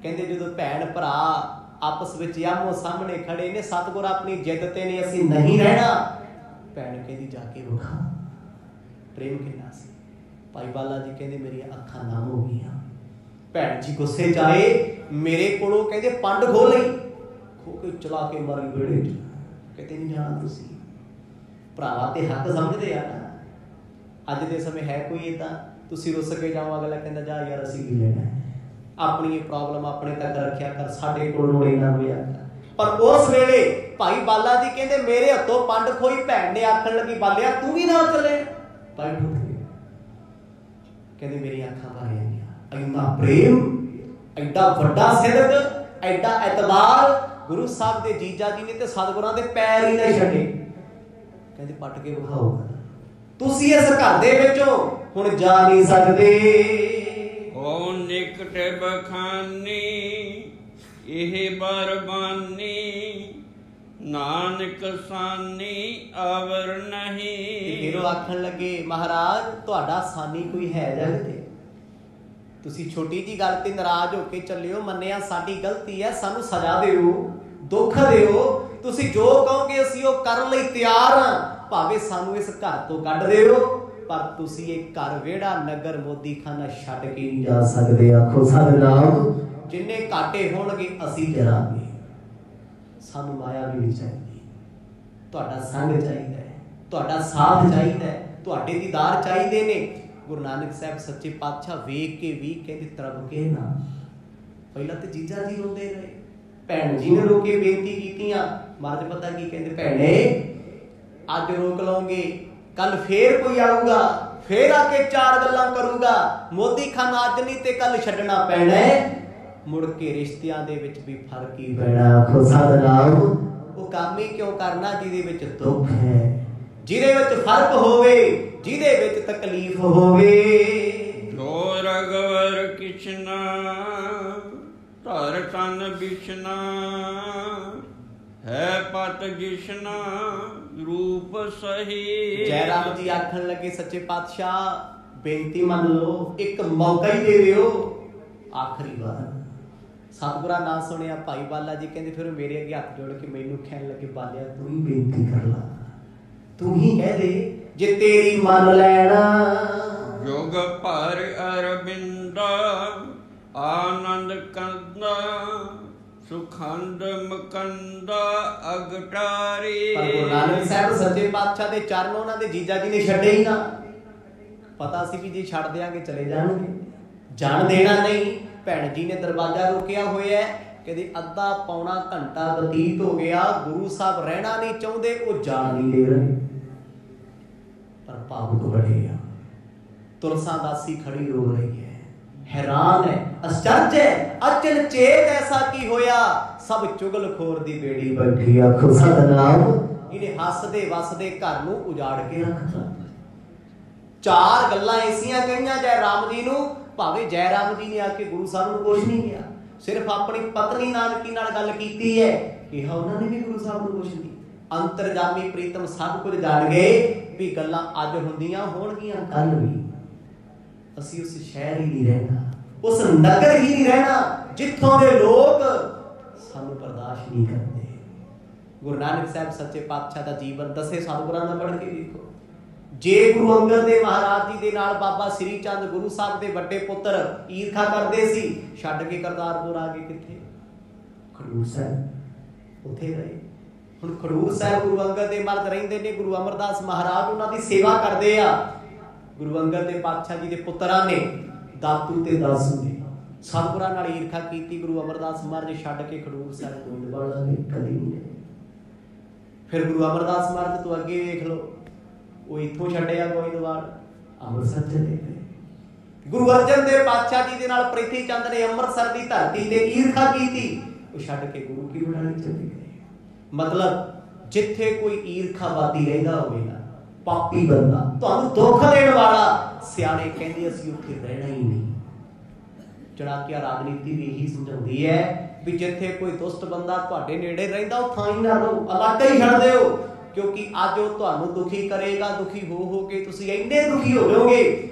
ਕਹਿੰਦੇ ਜਦੋਂ ਭੈਣ ਭਰਾ ਆਪਸ ਵਿੱਚ ਆਮੋ ਸਾਹਮਣੇ ਖੜੇ ਨੇ, ਸਤਿਗੁਰ ਆਪਣੀ ਜਿੱਦ ਤੇ ਨੇ, ਅਸੀਂ ਨਹੀਂ ਰਹਿਣਾ। ਭੈਣ ਕਹਿੰਦੀ, ਜਾ ਕੇ ਵਿਖਾ ਪ੍ਰੇਮ ਕਿੰਨਾ ਸੀ। ਭਾਈ ਬਾਲਾ ਜੀ ਕਹਿੰਦੇ, ਮੇਰੀਆਂ ਅੱਖਾਂ ਨਮ ਹੋ ਗਈਆਂ। ਭੈਣ ਜੀ ਗੁੱਸੇ ਚ ਆਏ, ਮੇਰੇ ਕੋਲੋਂ ਕਹਿੰਦੇ ਪੰਡ ਖੋਹ ਲਈ, ਖੋ ਕੇ ਚਲਾ ਕੇ ਮਾਰੀ ਵਿਹੜੇ ਚ। ਕਿਤੇ ਨਹੀਂ ਜਾਣਾ ਤੁਸੀਂ। ਭਰਾ ਤੇ ਹੱਕ ਸਮਝਦੇ ਆ ਨਾ। ਅੱਜ ਦੇ ਸਮੇਂ ਹੈ ਕੋਈ ਏਦਾਂ, ਤੁਸੀਂ ਰੁੱਸ ਕੇ ਜਾਓ, ਅਗਲਾ ਕਹਿੰਦਾ ਜਾ ਯਾਰ ਅਸੀਂ ਕੀ ਲੈਣਾ, ਆਪਣੀ ਪ੍ਰੋਬਲਮ ਆਪਣੇ ਤੱਕ ਰੱਖਿਆ ਕਰ, ਸਾਡੇ ਕੋਲ ਲੋੜ ਨਾ ਹੋਇਆ। ਪਰ ਉਸ ਵੇਲੇ ਭਾਈ ਬਾਲਾ ਜੀ ਕਹਿੰਦੇ, ਮੇਰੇ ਹੱਥੋਂ ਪੰਡ ਖੋਈ। ਭੈਣ ਨੇ ਆਖਣ ਲੱਗੀ, ਬਾਲਿਆ ਤੂੰ ਵੀ ਨਾਲ ਚੱਲੇ? ਪੰਡ ਉੱਠ ਗਏ, ਕਹਿੰਦੇ ਮੇਰੀਆਂ ਅੱਖਾਂ ਭਰ ਆਈਆਂ। ਇੰਨਾ ਪ੍ਰੇਮ, ਐਡਾ ਵੱਡਾ ਸਿਦਕ, ਐਡਾ ਐਤਬਾਰ। ਗੁਰੂ ਸਾਹਿਬ ਦੇ ਜੀਜਾ ਜੀ ਨੇ ਤੇ ਸਤਿਗੁਰਾਂ ਦੇ ਪੈਰ ਹੀ ਨਹੀਂ ਛੱਡੇ। ਕਹਿੰਦੇ ਪੱਟ ਕੇ ਵਿਖਾਓ, ਤੁਸੀਂ ਇਸ ਘਰ ਦੇ ਵਿੱਚੋਂ ਹੁਣ ਜਾ ਨਹੀਂ ਸਕਦੇ। ਓ ਨਿਕਟ ਬਖਾਨੀ ਇਹ ਬਰਬਾਨੀ, ਨਾਨਕ ਸਾਨੀ ਆਵਰ ਨਹੀਂ। ਫਿਰ ਉਹ ਆਖਣ ਲੱਗੇ, ਮਹਾਰਾਜ ਤੁਹਾਡਾ ਸਾਨੀ ਕੋਈ ਹੈ ਜਗ ਤੇ? ਤੁਸੀਂ ਛੋਟੀ ਜੀ ਗੱਲ ਤੇ ਨਾਰਾਜ਼ ਹੋ ਕੇ ਚੱਲਿਓ, ਮੰਨਿਆ ਸਾਡੀ ਗਲਤੀ ਹੈ, ਸਾਨੂੰ ਸਜ਼ਾ ਦਿਓ, ਦੁੱਖ ਦਿਓ, ਤੁਸੀਂ ਜੋ ਕਹੋਗੇ ਅਸੀਂ ਉਹ ਕਰਨ ਲਈ ਤਿਆਰ ਹਾਂ, ਭਾਵੇਂ ਸਾਨੂੰ ਇਸ ਘਰ ਤੋਂ ਕੱਢ ਦਿਓ, ਪਰ ਤੁਸੀਂ ਇਹ ਘਰ, ਵਿਹੜਾ, ਨਗਰ, ਮੋਦੀਖਾਨਾ ਛੱਡ ਕੇ ਨਹੀਂ ਜਾ ਸਕਦੇ। ਆਖੋ ਸਤਿਨਾਮ। ਜਿੰਨੇ ਘਾਟੇ ਹੋਣਗੇ ਅਸੀਂ ਜਰਾਂਗੇ, ਸਾਨੂੰ ਮਾਇਆ ਵੀ ਨਹੀਂ ਚਾਹੀਦੀ, ਤੁਹਾਡਾ ਸੰਗ ਚਾਹੀਦਾ ਹੈ, ਤੁਹਾਡਾ ਸਾਥ ਚਾਹੀਦਾ ਹੈ, ਤੁਹਾਡੇ ਦੀਦਾਰ ਚਾਹੀਦੇ ਨੇ। ਗੁਰੂ ਨਾਨਕ ਸਾਹਿਬ ਸੱਚੇ ਪਾਤਸ਼ਾਹ ਵੇਖ ਕੇ ਵੀ ਕਹਿੰਦੇ ਤਰਬ ਕੇ ਨਾ। ਪਹਿਲਾਂ ਤੇ ਜੀਜਾ ਜੀ ਰੋਂਦੇ ਰਹੇ, ਭੈਣ ਜੀ ਨੇ ਰੋ ਕੇ ਬੇਨਤੀ ਕੀਤੀਆਂ। ਮਹਾਰਾਜ ਪਤਾ ਕੀ ਕਹਿੰਦੇ, ਭੈਣੇ ਅੱਜ ਰੋਕ ਲਓਗੇ, ਕੱਲ ਫੇਰ ਕੋਈ ਆਊਗਾ, ਫੇਰ ਆ ਕੇ 4 ਗੱਲਾਂ ਕਰੂਗਾ, ਮੋਦੀਖਾਨਾ ਅੱਜ ਨਹੀਂ ਤੇ ਕੱਲ ਛੱਡਣਾ ਪੈਣਾ। ਮੁੜ ਕੇ ਰਿਸ਼ਤਿਆਂ ਦੇ ਵਿੱਚ ਵੀ ਫਰਕ ਹੀ ਪੈਣਾ। ਆਖੋ ਸਤਿਨਾਮ। ਉਹ ਕੰਮ ਹੀ ਕਿਉਂ ਕਰਨਾ ਜਿਹਦੇ ਵਿੱਚ ਦੁੱਖ ਹੈ, ਜਿਹਦੇ ਵਿੱਚ ਫਰਕ ਹੋਵੇ, ਜਿਹਦੇ ਵਿੱਚ ਤਕਲੀਫ ਹੋਵੇ। ਜੋ ਰਗਵਰ ਕਿਸ਼ਨਾ ਧਰ ਤਨ ਬਿਸ਼ਨਾ ਹੈ ਪਤ ਜਿਸ਼ਨਾ ਰੂਪ ਸਹੀ। ਜੈ ਰਾਮ ਜੀ ਆਖਣ ਲੱਗੇ ਸੱਚੇ ਪਾਤਸ਼ਾਹ ਬੇਨਤੀ ਮੰਨ ਲਓ, ਇੱਕ ਮੌਕਾ ਹੀ ਦੇ ਦਿਓ, ਆਖਰੀ ਵਾਰ। ਸਤਿਗੁਰਾਂ ਨਾਂ ਸੁਣਿਆ ਭਾਈ ਬਾਲਾ ਜੀ ਕਹਿੰਦੇ ਫਿਰ ਮੇਰੇ ਅੱਗੇ ਹੱਥ ਜੋੜ ਕੇ ਮੈਨੂੰ ਕਹਿਣ ਲੱਗੇ ਬਾਲਿਆ ਤੂੰ ਹੀ ਬੇਨਤੀ ਕਰ ਲਾ, ਤੂੰ ਹੀ ਕਹਿ ਦੇ ਜੇ ਤੇਰੀ ਮੰਨ ਲੈਣਾ। ਜੋਗ ਭਰ ਅਰਬਿੰਦਾ ਆਨੰਦ ਕੰਦਾ ਸੁਖੰਦ ਮਕੰਦਾ ਅਗਟਾਰੀ। ਪਰ ਗੁਰੂ ਨਾਨਕ ਸਾਹਿਬ ਸੱਚੇ ਪਾਤਸ਼ਾਹ ਦੇ ਚਰਨ ਉਹਨਾਂ ਦੇ ਜੀਜਾ ਜੀ ਨੇ ਛੱਡੇ ਹੀ ਨਾ। ਪਤਾ ਸੀ ਵੀ ਜੇ ਛੱਡ ਦਿਆਂਗੇ ਚਲੇ ਜਾਣਗੇ, ਜਾਣ ਦੇਣਾ ਨਹੀਂ। ਭੈਣ ਜੀ ਨੇ ਦਰਵਾਜ਼ਾ ਰੋਕਿਆ ਹੋਇਆ, ਕਹਿੰਦੇ ਅੱਧਾ ਪੌਣਾ ਘੰਟਾ ਬਤੀਤ ਹੋ ਗਿਆ, ਗੁਰੂ ਸਾਹਿਬ ਰਹਿਣਾ ਨਹੀਂ ਚਾਹੁੰਦੇ, ਉਹ ਜਾਣ ਨਹੀਂ ਦੇ ਰਹੇ। ਪਰ ਭਾਵੁਕ ਬੜੇ ਆ। ਤੁਲਸਾ ਦਾਸੀ ਖੜੀ ਰੋ ਰਹੀ ਹੈ, ਹੈਰਾਨ ਹੈ, ਅਚਰਜ ਹੈ, ਅਚਲ ਚੇਤ ਐਸਾ ਕੀ ਹੋਇਆ, ਸਭ ਚੁਗਲਖੋਰ ਦੀ ਬੇੜੀ ਬੈਠੀ। ਆਖੋ ਸਤਿਨਾਮ। ਇਹਨੇ ਹੱਸਦੇ ਵਸਦੇ ਘਰ ਨੂੰ ਉਜਾੜ ਕੇ ਰੱਖਤਾ। ਚਾਰ ਗੱਲਾਂ ਐਸੀਆਂ ਕਹੀਆਂ ਜੈ ਰਾਮ ਜੀ ਨੂੰ, ਭਾਵੇਂ ਜੈ ਰਾਮ ਜੀ ਨੇ ਆ ਕੇ ਗੁਰੂ ਸਾਹਿਬ ਨੂੰ ਕੁਛ ਨਹੀਂ ਕਿਹਾ, ਸਿਰਫ ਆਪਣੀ ਪਤਨੀ ਨਾਨਕੀ ਨਾਲ ਗੱਲ ਕੀਤੀ ਹੈ, ਕਿਹਾ ਉਹਨਾਂ ਨੇ ਵੀ ਗੁਰੂ ਸਾਹਿਬ ਨੂੰ ਕੁਛ ਨਹੀਂ। ਅੰਤਰਜਾਮੀ ਪ੍ਰੀਤਮ ਸਭ ਕੁਝ ਜਾਣ ਗਏ ਵੀ ਗੱਲਾਂ ਅੱਜ ਹੁੰਦੀਆਂ ਹੋਣਗੀਆਂ ਕੱਲ ਵੀ। ਅਸੀਂ ਉਸ ਸ਼ਹਿਰ ਹੀ ਨਹੀਂ ਰਹਿਣਾ, ਉਸ ਨਗਰ ਹੀ ਨਹੀਂ ਰਹਿਣਾ ਜਿੱਥੋਂ ਦੇ ਲੋਕ ਸਾਨੂੰ ਬਰਦਾਸ਼ਤ ਨਹੀਂ ਕਰਦੇ। ਗੁਰੂ ਨਾਨਕ ਸਾਹਿਬ ਸੱਚੇ ਪਾਤਸ਼ਾਹ ਦਾ ਜੀਵਨ ਦਸੇ ਸਤਿਗੁਰਾਂ ਦਾ ਪੜ੍ਹ ਕੇ ਵੇਖੋ। ਜੇ ਗੁਰੂ ਅੰਗਦ ਦੇਵ ਮਹਾਰਾਜ ਜੀ ਦੇ ਨਾਲ ਬਾਬਾ ਸ੍ਰੀ ਚੰਦ ਗੁਰੂ ਸਾਹਿਬ ਦੇ ਵੱਡੇ ਪੁੱਤਰ ਈਰਖਾ ਕਰਦੇ ਸੀ, ਛੱਡ ਕੇ ਕਰਤਾਰਪੁਰ ਆ ਗਏ ਕਿੱਥੇ? ਖਡੂਰ ਸਾਹਿਬ, ਉੱਥੇ ਰਹੇ। ਹੁਣ ਖਡੂਰ ਸਾਹਿਬ ਗੁਰੂ ਅੰਗਦ ਦੇ ਮਰਦ ਰਹਿੰਦੇ ਨੇ, ਗੁਰੂ ਅਮਰਦਾਸ ਮਹਾਰਾਜ ਉਹਨਾਂ ਦੀ ਸੇਵਾ ਕਰਦੇ ਆ। ਗੁਰੂ ਅੰਗਦ ਦੇ ਪਾਤਸ਼ਾਹ ਜੀ ਦੇ ਪੁੱਤਰਾਂ ਨੇ ਦਾਤੂ ਤੇ ਦਾਸੂ ਨੇ ਸਤਿਗੁਰਾਂ ਨਾਲ ਈਰਖਾ ਕੀਤੀ। ਗੁਰੂ ਅਮਰਦਾਸ ਮਹਾਰਾਜ ਛੱਡ ਕੇ ਖਡੂਰ ਸਾਹਿਬ ਗੋਇੰਦਵਾਲ ਆ ਗਏ, ਕਦੇ ਨਹੀਂ। ਫਿਰ ਗੁਰੂ ਅਮਰਦਾਸ ਮਹਾਰਾਜ ਤੋਂ ਅੱਗੇ ਵੇਖ ਲਓ, ਉਹ ਇੱਥੋਂ ਛੱਡਿਆ ਗੋਇੰਦਵਾਲ, ਅੰਮ੍ਰਿਤਸਰ ਚਲੇ ਗਏ। ਗੁਰੂ ਅਰਜਨ ਦੇਵ ਪਾਤਸ਼ਾਹ ਜੀ ਦੇ ਨਾਲ ਪ੍ਰਿਥੀ ਚੰਦ ਨੇ ਅੰਮ੍ਰਿਤਸਰ ਦੀ ਧਰਤੀ ਤੇ ਈਰਖਾ ਕੀਤੀ, ਉਹ ਛੱਡ ਕੇ ਗੁਰੂ ਕੀ ਬਣਾਣੀ ਚਲੇ ਗਏ। ਮਤਲਬ ਜਿੱਥੇ ਕੋਈ ਈਰਖਾਵਾਦੀ ਰਹਿੰਦਾ ਹੋਵੇ ਨਾ, ਪਾਪੀ ਬੰਦਾ, ਤੁਹਾਨੂੰ ਦੁੱਖ ਦੇਣ ਵਾਲਾ, ਸਿਆਣੇ ਕਹਿੰਦੇ ਅਸੀਂ ਉੱਥੇ ਰਹਿਣਾ ਹੀ ਨਹੀਂ। ਚੜਾਕਿਆ ਰਾਜਨੀਤੀ ਵੀ ਇਹੀ ਸਮਝਾਉਂਦੀ ਹੈ ਵੀ ਜਿੱਥੇ ਕੋਈ ਦੁਸ਼ਟ ਬੰਦਾ ਤੁਹਾਡੇ ਨੇੜੇ ਰਹਿੰਦਾ, ਉਹ ਥਾਂ ਹੀ ਨਾ ਰਹੋ, ਇਲਾਕਾ ਹੀ ਛੱਡ ਦਿਓ, ਕਿਉਂਕਿ ਅੱਜ ਉਹ ਤੁਹਾਨੂੰ ਦੁਖੀ ਕਰੇਗਾ। ਦੁਖੀ ਹੋ ਕੇ ਤੁਸੀਂ ਇੰਨੇ ਦੁਖੀ ਹੋ ਜਾਓਗੇ,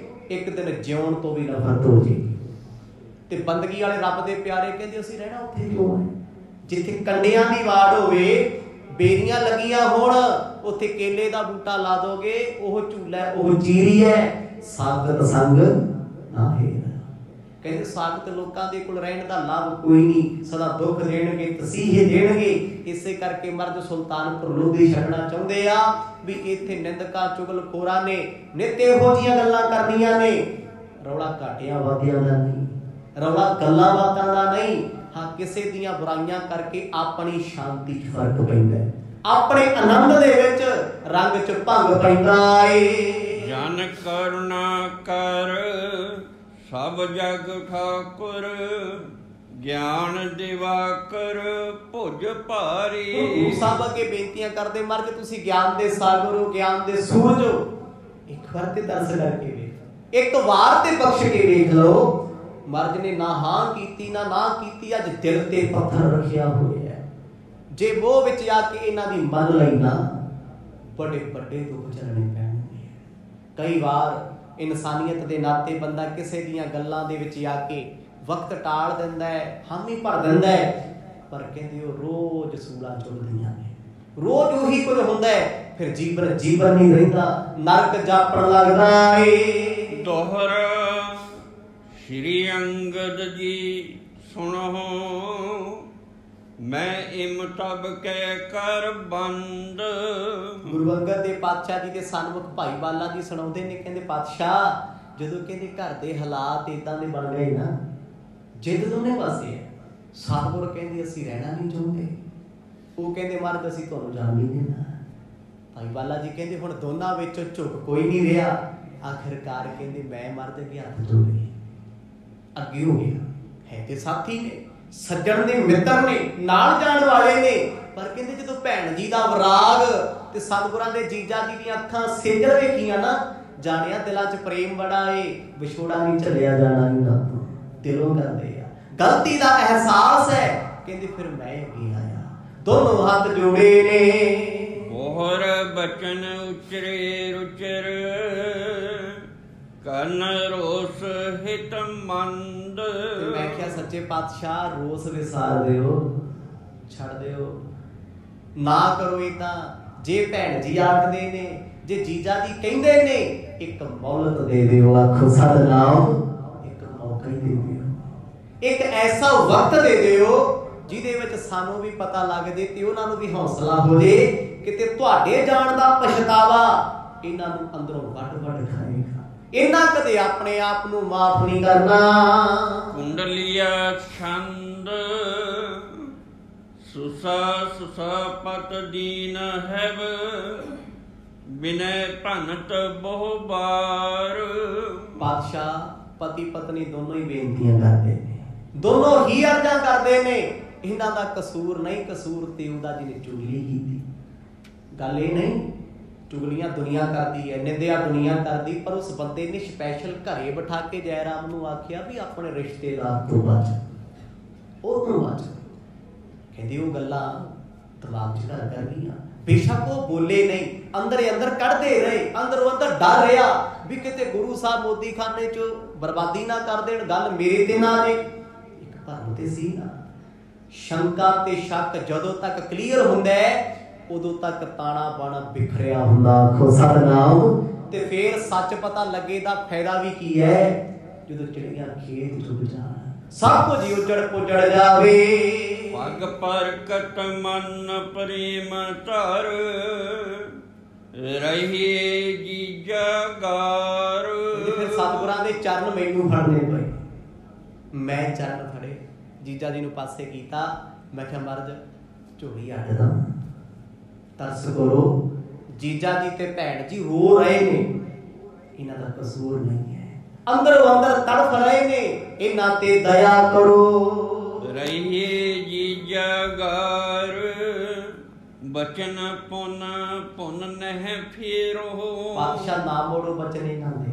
ਇੱਕ ਦਿਨ ਜਿਉਣ ਤੋਂ ਵੀ ਨਫ਼ਰਤ ਹੋ ਜਾਏਗੀ। ਤੇ ਬੰਦਗੀ ਵਾਲੇ ਰੱਬ ਦੇ ਪਿਆਰੇ ਕਹਿੰਦੇ ਅਸੀਂ ਰਹਿਣਾ ਉੱਥੇ ਕਿਉਂ ਹੈ? ਜਿੱਥੇ ਕੰਡਿਆਂ ਦੀ ਵਾੜ ਹੋਵੇ, ਬੇਰੀਆਂ ਲੱਗੀਆਂ ਹੋਣ, ਉੱਥੇ ਕੇਲੇ ਦਾ ਬੂਟਾ ਲਾ ਦੋਗੇ, ਉਹ ਝੂਲਾ ਉਹ ਚੀਰੀ ਹੈ, ਸਾਗਤ ਸੰਗ ਨਾ ਹੈ। ਕਹਿੰਦੇ ਸਾਗਤ ਲੋਕਾਂ ਦੇ ਕੋਲ ਰਹਿਣ ਦਾ ਲਾਭ ਕੋਈ ਨਹੀਂ, ਸਦਾ ਦੁੱਖ ਦੇਣਗੇ, ਤਸੀਹੇ ਦੇਣਗੇ। ਇਸੇ ਕਰਕੇ ਮਰਦ ਸੁਲਤਾਨਪੁਰ ਲੋਧੀ ਛੱਡਣਾ ਚਾਹੁੰਦੇ ਆ ਵੀ ਇੱਥੇ ਨਿੰਦਕਾਂ ਚੁਗਲਖੋਰਾਂ ਨੇ ਨਿਤ ਇਹੋ ਜਿਹੀਆਂ ਗੱਲਾਂ ਕਰਨੀਆਂ ਨੇ। ਰੌਲਾ ਘਾਟਿਆਂ ਵਾਦਿਆਂ ਦਾ ਨਹੀਂ, ਰੌਲਾ ਗੱਲਾਂ ਬਾਤਾਂ ਦਾ ਨਹੀਂ। ਹਾਂ, ਕਿਸੇ ਦੀਆਂ ਬੁਰਾਈਆਂ ਕਰਕੇ ਆਪਣੀ ਸ਼ਾਂਤੀ 'ਚ ਫਰਕ ਪੈਂਦਾ ਹੈ, ਆਪਣੇ ਆਨੰਦ ਦੇ ਵਿੱਚ ਰੰਗ 'ਚ ਭੰਗ ਪੈਂਦਾ ਏ। ਜਨ ਕਰੁਣਾ ਕਰ ਸਭ ਜਗ ਠਾਕੁਰ ਗਿਆਨ ਦਿਵਾਕਰ ਭੁਜ ਭਾਰੀ। ਸਭ ਅੱਗੇ ਬੇਨਤੀਆਂ ਕਰਦੇ ਮਰਦ ਤੁਸੀਂ ਗਿਆਨ ਦੇ ਸਾਗਰ ਹੋ, ਗਿਆਨ ਦੇ ਸੂਰਜ ਹੋ। ਇੱਕ ਵਾਰ ਤੇ ਤਰਸ ਕਰਕੇ ਵੇਖ, ਇੱਕ ਵਾਰ ਤੇ ਬਖਸ਼ ਕੇ ਵੇਖ ਲਓ। ਮਰਦ ਨੇ ਨਾ ਹਾਂ ਕੀਤੀ ਨਾ ਕੀਤੀ, ਅੱਜ ਦਿਲ ਤੇ ਪੱਥਰ ਰੱਖਿਆ ਹੋਇਆ। ਜੇ ਉਹ ਵਿੱਚ ਆ ਕੇ ਇਹਨਾਂ ਦੀ ਮੰਨ ਲਈ ਨਾ, ਬੜੇ ਵੱਡੇ ਦੁੱਖ ਝੱਲਣੇ ਪੈਣਗੇ। ਕਈ ਵਾਰ ਇਨਸਾਨੀਅਤ ਦੇ ਨਾਤੇ ਬੰਦਾ ਕਿਸੇ ਦੀਆਂ ਗੱਲਾਂ ਦੇ ਵਿੱਚ ਆ ਕੇ ਵਕਤ ਟਾਲ ਦਿੰਦਾ ਹੈ, ਹਾਮੀ ਭਰ ਦਿੰਦਾ ਹੈ, ਪਰ ਕਹਿੰਦੇ ਉਹ ਰੋਜ਼ ਸੂਲਾਂ ਚੁੱਲਦੀਆਂ ਨੇ, ਰੋਜ਼ ਉਹੀ ਕੁਝ ਹੁੰਦਾ ਹੈ। ਫਿਰ ਜੀਵਨ ਨਹੀਂ ਰਹਿੰਦਾ, ਨਰਕ ਜਾਪਣ ਲੱਗਦਾ ਏ। ਦੋਹਰਾ ਸ਼੍ਰੀ ਅੰਗਦ ਜੀ ਸੁਣੋ ਮੈਂ ਇਮ ਤਬ ਕੈ ਕਰ ਬੰਦ। ਗੁਰੂ ਅੰਗਦ ਦੇ ਪਾਤਸ਼ਾਹ ਜੀ ਦੇ ਸਨਮੁਖ ਭਾਈ ਬਾਲਾ ਜੀ ਸੁਣਾਉਂਦੇ ਨੇ, ਕਹਿੰਦੇ ਪਾਤਸ਼ਾਹ ਜਦੋਂ ਕਹਿੰਦੇ ਘਰ ਦੇ ਹਾਲਾਤ ਇਦਾਂ ਦੇ ਬਣ ਗਏ ਨਾ, ਜਿੱਦ ਦੋਨੇ ਪਾਸੇ ਹੈ। ਸਤਿਗੁਰ ਕਹਿੰਦੇ ਅਸੀਂ ਰਹਿਣਾ ਨਹੀਂ ਚਾਹੁੰਦੇ, ਉਹ ਕਹਿੰਦੇ ਮਰਦ ਅਸੀਂ ਤੁਹਾਨੂੰ ਜਾਣ ਨਹੀਂ ਦੇਣਾ। ਭਾਈ ਬਾਲਾ ਜੀ ਕਹਿੰਦੇ ਹੁਣ ਦੋਨਾਂ ਵਿੱਚੋਂ ਝੁਕ ਕੋਈ ਨਹੀਂ ਰਿਹਾ। ਆਖਿਰਕਾਰ ਕਹਿੰਦੇ ਮੈਂ ਮਰਦ ਅੱਗੇ ਹੱਥ ਜੋੜੇ, ਅੱਗੇ ਹੋ ਗਿਆ। है ते साथी ने, सज्जन ने, मित्र ने, नाल जाण वाले ने, पर कहंदे जदों भैण जी दा विराग ते सतगुरां दे जीजा जी दी अखां सेजल वेखीਆਂ ना, जानिया दिलां च प्रेम बड़ा है, विछोड़ा नहीं झल्लिया जाना इन्हां तों, दिलों करदे आ गलती दा एहसास है। कहंदे फिर मैं अगे आया, दोनों हाथ जोड़े ने, बोहर बचन उचरे रुचर, कन रोस हित मंद। मैं क्या सच्चे पातशाह रोस विसार दिओ, छड़ दिओ, ना करो इदां। जे भैण जी आखदे ने, जे जीजा जी कहंदे ने, एक मोहलत दे दिओ, आखो सतनाम, एक मौका ही दे दिओ, एक ऐसा वक्त दे दिओ ਜਿਹਦੇ ਵਿੱਚ ਸਾਨੂੰ ਵੀ ਪਤਾ ਲੱਗ ਜੇ ਤੇ ਉਹਨਾਂ ਨੂੰ ਵੀ ਹੌਸਲਾ ਹੋ ਜੇ ਕਿਤੇ ਤੁਹਾਡੇ ਜਾਣ ਦਾ ਪਛਤਾਵਾ ਇਹਨਾਂ ਨੂੰ ਅੰਦਰੋਂ ਵੱਡ ਖਾਏਗਾ। ਇਹਨਾਂ ਕਦੇ ਆਪਣੇ ਆਪ ਨੂੰ ਮਾਫ ਨਹੀਂ ਕਰਨਾ। ਕੁੰਡਲੀਆ ਛੰਦ ਸੁਸਾ ਸੁਸਾ ਪਤ ਦੀਨ ਹੈਵ, ਬਿਨੈ ਭਨਤ ਬਹੁ ਬਾਰ। ਪਾਤਸ਼ਾਹ ਪਤੀ ਪਤਨੀ ਦੋਨੋਂ ਹੀ ਬੇਨਤੀਆਂ ਕਰਦੇ ਨੇ, ਦੋਨੋਂ ਹੀ ਅਰਜ਼ਾਂ ਕਰਦੇ ਨੇ। ਇਹਨਾਂ ਦਾ ਕਸੂਰ ਨਹੀਂ, ਕਸੂਰ ਤੇ ਉਹਦਾ ਜਿਹਨੇ ਚੁਗਲੀ ਕੀਤੀ। ਗੱਲ ਇਹ ਨਹੀਂ ਚੁਗਲੀਆਂ ਦੁਨੀਆ ਕਰਦੀ ਹੈ, ਨਿੰਦਿਆ ਦੁਨੀਆ ਕਰਦੀ, ਪਰ ਉਸ ਬੰਦੇ ਨੇ ਸਪੈਸ਼ਲ ਘਰੇ ਬਿਠਾ ਕੇ ਜੈ ਰਾਮ ਨੂੰ ਆਖਿਆ ਵੀ ਆਪਣੇ ਰਿਸ਼ਤੇਦਾਰ ਤੋਂ ਬਚ, ਉਹ ਤੋਂ ਬਚ। ਕਹਿੰਦੀ ਉਹ ਗੱਲਾਂ ਦਿਮਾਗ 'ਚ ਘਰ ਕਰ ਗਈਆਂ। ਬੇਸ਼ੱਕ ਉਹ ਬੋਲੇ ਨਹੀਂ, ਅੰਦਰ ਅੰਦਰ ਕੱਢਦੇ ਰਹੇ, ਅੰਦਰੋਂ ਅੰਦਰ ਡਰ ਰਿਹਾ ਵੀ ਕਿਤੇ ਗੁਰੂ ਸਾਹਿਬ ਮੋਦੀ ਖਾਨੇ 'ਚ ਬਰਬਾਦੀ ਨਾ ਕਰ ਦੇਣ, ਗੱਲ ਮੇਰੇ ਤੇ ਨਾ ਜੇ। ਇੱਕ ਭਰਮ ਤੇ ਸੀ ਨਾ, ਸ਼ੰਕਾ ਤੇ ਸ਼ੱਕ ਜਦੋਂ ਤੱਕ ਕਲੀਅਰ ਹੁੰਦਾ ਹੈ ਉਦੋਂ ਤੱਕ ਤਾਣਾ ਬਾਣਾ ਬਿਖਰਿਆ ਹੁੰਦਾ। ਆਖੋ ਸਤਨਾਮ। ਤੇ ਫੇਰ ਸੱਚ ਪਤਾ ਲੱਗੇ ਦਾ ਫਾਇਦਾ ਵੀ ਕੀ ਹੈ, ਜਦੋਂ ਚਿੜੀਆਂ ਖੇਤ ਚੁੱਗ ਜਾਣ, ਸਭ ਕੁਝ ਉਜੜ ਪੁਜੜ ਜਾਵੇ। ਪਗ ਪਰਕਟ ਮਨ ਪ੍ਰੇਮ ਧਰ, ਰਹੀ ਜੀਜਾ ਗਾਰ। ਫਿਰ ਸਤਿਗੁਰਾਂ ਦੇ ਚਰਨ ਮੈਨੂੰ ਫੜਨੇ ਪਏ, ਮੈਂ ਚਰਨ ਫੜੇ, ਜੀਜਾ ਜੀ ਨੂੰ ਪਾਸੇ ਕੀਤਾ। ਮੈਂ ਕਿਹਾ ਮਰਜ ਝੋਲੀ ਅੱਡਦਾ, ਤਰਸ ਕਰੋ। ਜੀਜਾ ਜੀ ਤੇ ਭੈਣ ਜੀ ਰੋ ਰਹੇ ਨੇ, ਇਹਨਾਂ ਦਾ ਕਸੂਰ ਨਹੀਂ ਹੈ, ਅੰਦਰੋਂ ਅੰਦਰ ਤੜਫ ਰਹੇ ਨੇ, ਇਹਨਾਂ ਤੇ ਦਇਆ ਕਰੋ। ਰਹੀਏ ਜੀਜਾ ਗਾਰ, ਬਚਨ ਪੁਨ ਪੁਨ ਨਹਿ ਫੇਰੋ। ਪਾਤਸ਼ਾਹ ਨਾ ਮੋੜੋ ਬਚਨ ਇਹਨਾਂ ਦੇ।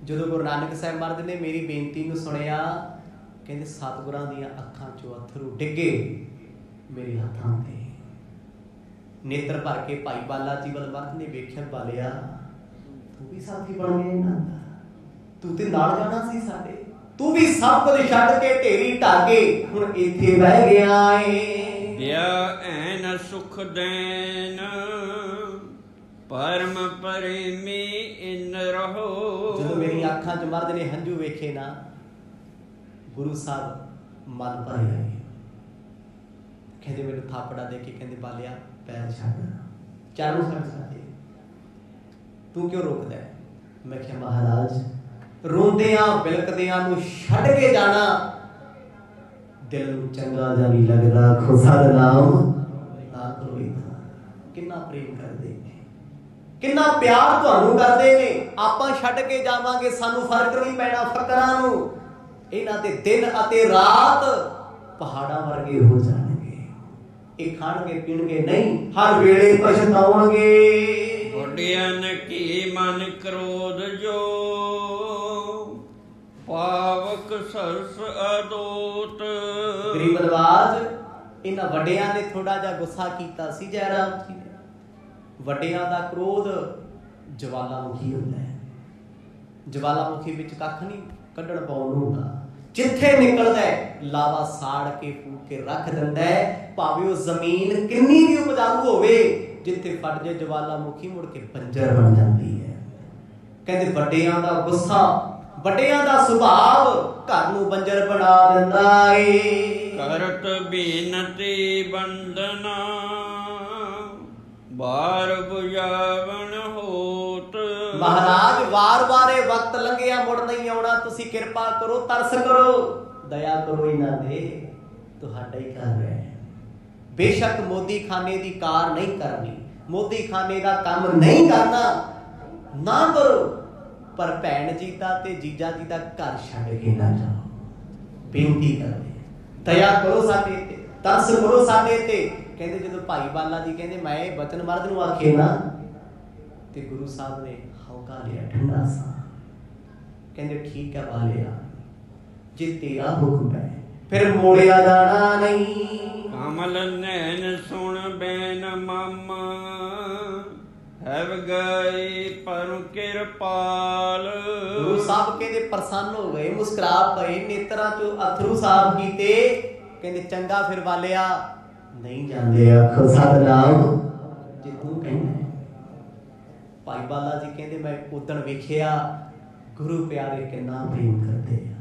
ਜਦੋਂ ਗੁਰੂ ਨਾਨਕ ਸਾਹਿਬ ਮਹਾਰਾਜ ਨੇ ਮੇਰੀ ਬੇਨਤੀ ਨੂੰ ਸੁਣਿਆ, ਕਹਿੰਦੇ ਸਤਿਗੁਰਾਂ ਦੀਆਂ ਅੱਖਾਂ ਚੋਂ ਅਥਰੂ ਡਿੱਗੇ ਮੇਰੇ ਹੱਥਾਂ ਤੇ। ਨੇਤਰ ਭਰ ਕੇ ਭਾਈ ਬਾਲਾ ਜੀ ਵੱਲ ਮਹਾਰਾਜ ਨੇ ਵੇਖਿਆ, ਬਾਲਿਆ ਤੂੰ ਵੀ ਸਾਥੀ ਬਣ ਗਿਆ ਇਹਨਾਂ ਦਾ, ਤੂੰ ਤੇ ਨਾਲ ਜਾਣਾ ਸੀ ਸਾਡੇ, ਤੂੰ ਵੀ ਸਭ ਕੁਝ ਛੱਡ ਕੇ ਢੇਰੀ ਢਾਕੇ ਹੁਣ ਇੱਥੇ ਬਹਿ ਗਿਆ ਏ। ਦਿਆ ਐਨ ਸੁਖ ਦੇਨ, ਪਰਮ ਪ੍ਰੇਮੀ ਇਨ ਰਹੋ। ਜਦੋਂ ਮੇਰੀਆਂ ਅੱਖਾਂ 'ਚ ਮਹਾਰਾਜ ਨੇ ਹੰਝੂ ਵੇਖੇ ਨਾ, ਗੁਰੂ ਸਾਹਿਬ ਮਨ ਭਰ ਗਏ। ਕਹਿੰਦੇ ਮੈਨੂੰ ਥਾਪੜਾ ਦੇ ਕੇ ਕਹਿੰਦੇ ਬਾਲਿਆ ਪੈਰ ਛੱਡ, ਚਰਨ ਛੱਡ ਸਾਡੇ, ਤੂੰ ਕਿਉਂ ਰੋਕਦਾ? ਮੈਂ ਕਿਹਾ ਮਹਾਰਾਜ ਰੋਂਦਿਆਂ ਬਿਲਕਦਿਆਂ ਨੂੰ ਛੱਡ ਕੇ ਜਾਣਾ ਦਿਲ ਨੂੰ ਚੰਗਾ ਜਿਹਾ ਨਹੀਂ ਲੱਗਦਾ। ਖੁਦਾ ਦਾ ਨਾਮ ਨਾ ਕਰੋ। ਕਿੰਨਾ ਪ੍ਰੇਮ ਕਰਦੇ ਨੇ, ਕਿੰਨਾ ਪਿਆਰ ਤੁਹਾਨੂੰ ਕਰਦੇ ਨੇ। ਆਪਾਂ ਛੱਡ ਕੇ ਜਾਵਾਂਗੇ, ਸਾਨੂੰ ਫਰਕ ਨਹੀਂ ਪੈਣਾ ਫਕਰਾਂ ਨੂੰ। ਇਹਨਾਂ ਦੇ ਦਿਨ ਅਤੇ ਰਾਤ ਪਹਾੜਾਂ ਵਰਗੇ ਹੋ ਜਾਣਗੇ। ਇਹ ਖਾਣਗੇ ਪੀਣਗੇ ਨਹੀਂ, ਹਰ ਵੇਲੇ ਪਛਤਾਉਣਗੇ। ਵੱਡਿਆਂ ਕੀ ਮਨ ਕ੍ਰੋਧ ਜੋ, ਪਾਵਕ ਸਰਸ ਅਦੋਤ। ਗਰੀਬ ਨਵਾਜ ਇਹਨਾਂ ਵੱਡਿਆਂ ਨੇ ਥੋੜਾ ਜਿਹਾ ਗੁੱਸਾ ਕੀਤਾ ਸੀ ਜੈ ਰਾਮ ਜੀ ਨੇ। ਵੱਡਿਆਂ ਦਾ ਕ੍ਰੋਧ ਜਵਾਲਾਮੁਖੀ ਹੁੰਦਾ ਹੈ। ਜਵਾਲਾਮੁਖੀ ਵਿੱਚ ਕੱਖ ਨਹੀਂ ਕੱਢਣ ਪਾਉਣ ਨੂੰ ਹੁੰਦਾ, ਜਿੱਥੇ ਨਿਕਲਦਾ ਲਾਵਾ ਸਾੜ ਕੇ ਫੂਕ ਕੇ ਰੱਖ ਦਿੰਦਾ ਹੈ। ਭਾਵੇਂ ਉਹ ਜ਼ਮੀਨ ਕਿੰਨੀ ਵੀ ਉਪਜਾਊ ਹੋਵੇ, ਜਿੱਥੇ ਫਟ ਜੇ ਜਵਾਲਾਮੁਖੀ ਮੁੜ ਕੇ ਬੰਜਰ ਬਣ ਜਾਂਦੀ ਹੈ। ਕਹਿੰਦੇ ਵੱਡਿਆਂ ਦਾ ਗੁੱਸਾ, ਵੱਡਿਆਂ ਦਾ ਸੁਭਾਅ ਘਰ ਨੂੰ ਬੰਜਰ ਬਣਾ ਦਿੰਦਾ ਏ। ਕਰਤ ਬੇਨਤੀ ਬੰਦਨਾ, ਬਾਰ ਬੁਝਾਵਣ ਹੋਤ। ਮਹਾਰਾਜ ਵਾਰ-ਵਾਰ ਇਹ ਵਕਤ ਲੰਘਿਆ, ਮੁੜ ਨਹੀਂ ਆਉਣਾ, ਤੁਸੀਂ ਕਿਰਪਾ ਕਰੋ, ਤਰਸ ਕਰੋ, ਦਇਆ ਕਰੋ ਇਹਨਾਂ ਦੇ, ਤੁਹਾਡਾ ਹੀ ਘਰ ਹੈ। ਬੇਸ਼ੱਕ ਮੋਦੀ ਖਾਨੇ ਦੀ ਕਾਰ ਨਹੀਂ ਕਰਨੀ, ਮੋਦੀ ਖਾਨੇ ਦਾ ਕੰਮ ਨਹੀਂ ਕਰਨਾ, ਨਾ ਕਰੋ, ਪਰ ਭੈਣ ਜੀ ਦਾ ਤੇ ਜੀਜਾ ਜੀ ਦਾ ਘਰ ਛੱਡ ਕੇ ਨਾ ਜਾਓ। ਬੇਨਤੀ ਕਰਦੇ ਦਇਆ ਕਰੋ ਸਾਡੇ ਤੇ, ਤਰਸ ਕਰੋ ਸਾਡੇ ਤੇ। ਕਹਿੰਦੇ ਜਦੋਂ ਭਾਈ ਬਾਲਾ ਜੀ ਕਹਿੰਦੇ ਮੈਂ ਇਹ ਬਚਨ ਮਰਦ ਨੂੰ ਆਖੇ ਨਾ, ਤੇ ਗੁਰੂ ਸਾਹਿਬ ਨੇ ਹੌਕਾ ਲਿਆ ਠੰਡਾ ਸਾਹ। ਕਹਿੰਦੇ ਠੀਕ ਹੈ ਬਾਲਿਆ, ਜੇ ਤੇਰਾ ਹੁਕਮ ਹੈ ਫਿਰ ਮੋੜਿਆ ਜਾਣਾ ਨਹੀਂ। ਕਮਲ ਨੈਣ ਸੁਣ ਬੈਨ ਮਾਮਾ, ਹੈਵ ਗਏ ਪਰ ਕਿਰਪਾਲ। ਗੁਰੂ ਸਾਹਿਬ ਕਹਿੰਦੇ ਪ੍ਰਸੰਨ ਹੋ ਗਏ, ਮੁਸਕਰਾ ਪਏ, ਨੇਤਰਾਂ ਚੋਂ ਅਥਰੂ ਸਾਫ਼ ਕੀਤੇ। ਕਹਿੰਦੇ ਚੰਗਾ ਫਿਰ ਬਾਲਿਆ, ਨਹੀਂ ਜਾਂਦੇ ਆਖੋ ਸਤਿਨਾਮ ਜੇ ਤੂੰ ਕਹਿੰਦਾ। ਭਾਈ ਬਾਲਾ ਜੀ ਕਹਿੰਦੇ ਮੈਂ ਉਦਣ ਵੇਖਿਆ ਗੁਰੂ ਪਿਆਰੇ ਕਿੰਨਾ ਪ੍ਰੇਮ ਕਰਦੇ ਆ।